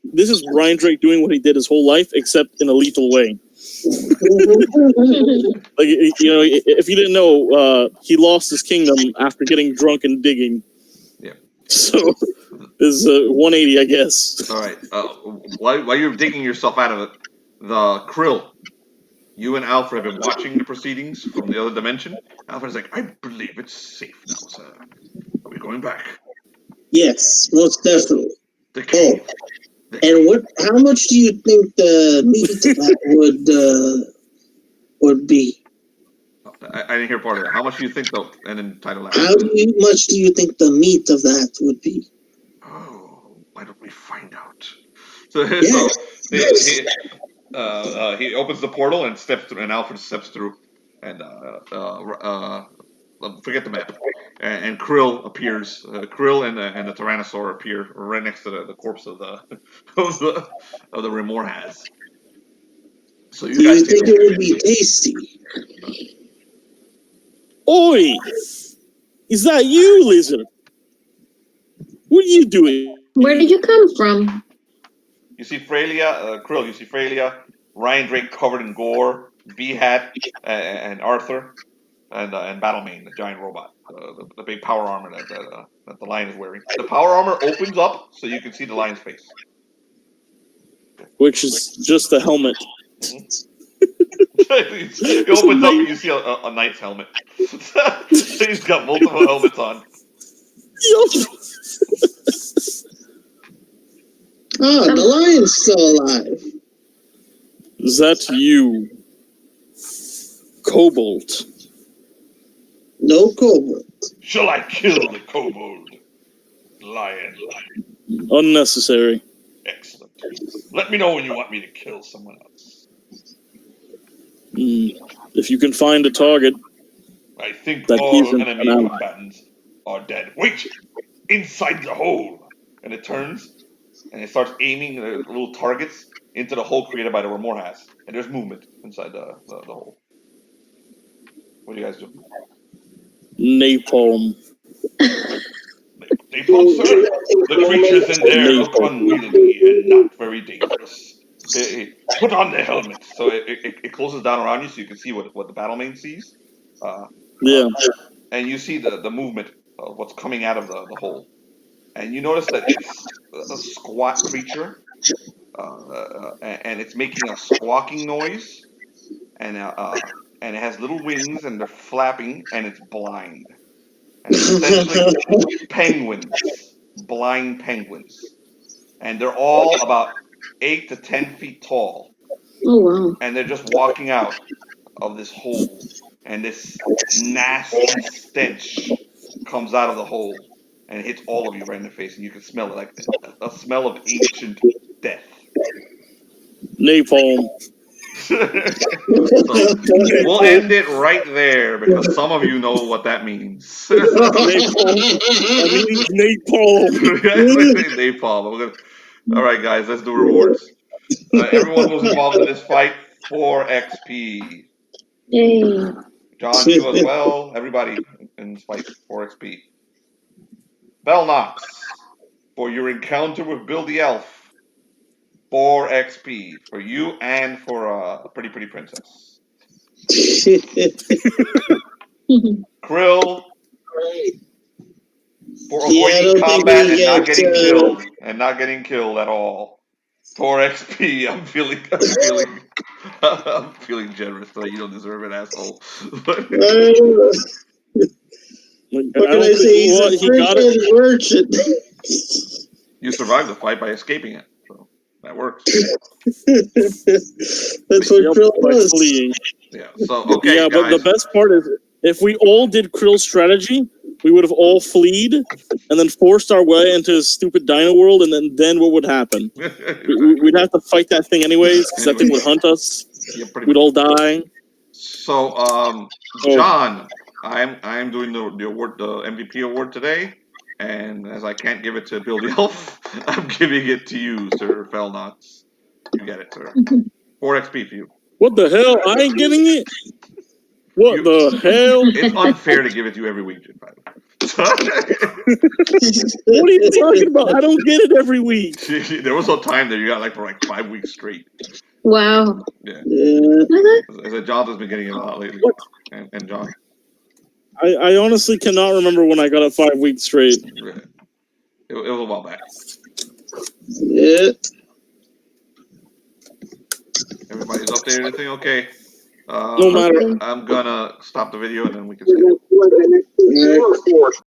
This is Riondrake doing what he did his whole life, except in a lethal way. Like, you know, if you didn't know, he lost his kingdom after getting drunk and digging. Yeah. So this is 180, I guess. all right. While you're digging yourself out of it, the Krill. You and Alfred have been watching the proceedings from the other dimension. Alfred's like, I believe it's safe now, sir. Are we going back? Yes, most definitely. The cave. And how much do you think the meat of that would be? I didn't hear part of that. How much do you think, though? And then title out. How much do you think the meat of that would be? Oh, why don't we find out? So, Yes. he opens the portal and steps through, and Alfred steps through, and forget the map. And Krill appears. Krill and the Tyrannosaur appear right next to the corpse of the of the Remorhaz. So Do you think it would be tasty? Oi! Is that you, lizard? What are you doing? Where did you come from? You see Freya, Krill. You see Freya, Riondrake covered in gore, B-Hat, and Arthur, and Battlemane, the giant robot, the big power armor that the lion is wearing. The power armor opens up so you can see the lion's face. Which is just a helmet. It opens up and you see a knight's helmet. He's got multiple helmets on. Oh, the lion's still alive. Is that you, Kobold? No kobold. Shall I kill the kobold? Lion. Unnecessary. Excellent. Let me know when you want me to kill someone else. If you can find a target. I think that all isn't enemy an ally. combatants are dead. Wait! Inside the hole! And it turns, and it starts aiming the little targets into the hole created by the Remorhaz. And there's movement inside the hole. What do you guys do? Napalm. Napalm, sir? The creatures in there look unwieldy and not very dangerous. Put on the helmet. So it closes down around you so you can see what the Battlemane sees. Yeah. And you see the movement of what's coming out of the hole. And you notice that it's a squat creature, and it's making a squawking noise, and it has little wings, and they're flapping, and it's blind. And it's essentially penguins, blind penguins. And they're all about 8 to 10 feet tall. Oh, wow. And they're just walking out of this hole. And this nasty stench comes out of the hole and hits all of you right in the face, and you can smell it, like a smell of ancient death. Napalm. So we'll end it right there because some of you know what that means. Napalm. That means napalm. Napalm. All right, guys, let's do rewards. Everyone who's involved in this fight, 4 XP. Yay. John, you as well. Everybody in this fight, 4 XP. Felnox, for your encounter with Bill the Elf, 4 XP for you and for a pretty princess. Krill, for avoiding combat and not getting killed at all. 4 XP. I'm feeling generous today. You don't deserve it, asshole. What can I say? He's a freaking merchant. You survived the fight by escaping it, so that works. That's what Krill does. Fleeing. Yeah. So okay, yeah, guys. but the best part is if we all did Krill's strategy, we would have all fleed and then forced our way into his stupid dino world, and then what would happen? We'd have to fight that thing anyways, because that thing would hunt us. Yeah, We'd all die. So, John, I'm doing the award, the MVP award today, and as I can't give it to Bill the Elf, I'm giving it to you, Sir Felnox. You get it, sir. 4 XP for you. What the hell? I ain't getting it. What the hell? It's unfair to give it to you every week, by the way. What are you talking about? I don't get it every week. There was a time that you got for 5 weeks straight. Wow. Yeah. Uh-huh. I said Jonathan's been getting it a lot lately. And John. I honestly cannot remember when I got it 5 weeks straight. Yeah. It was a while back. Yeah. Everybody's updated anything? Okay. No matter. I'm gonna stop the video and then we can skip.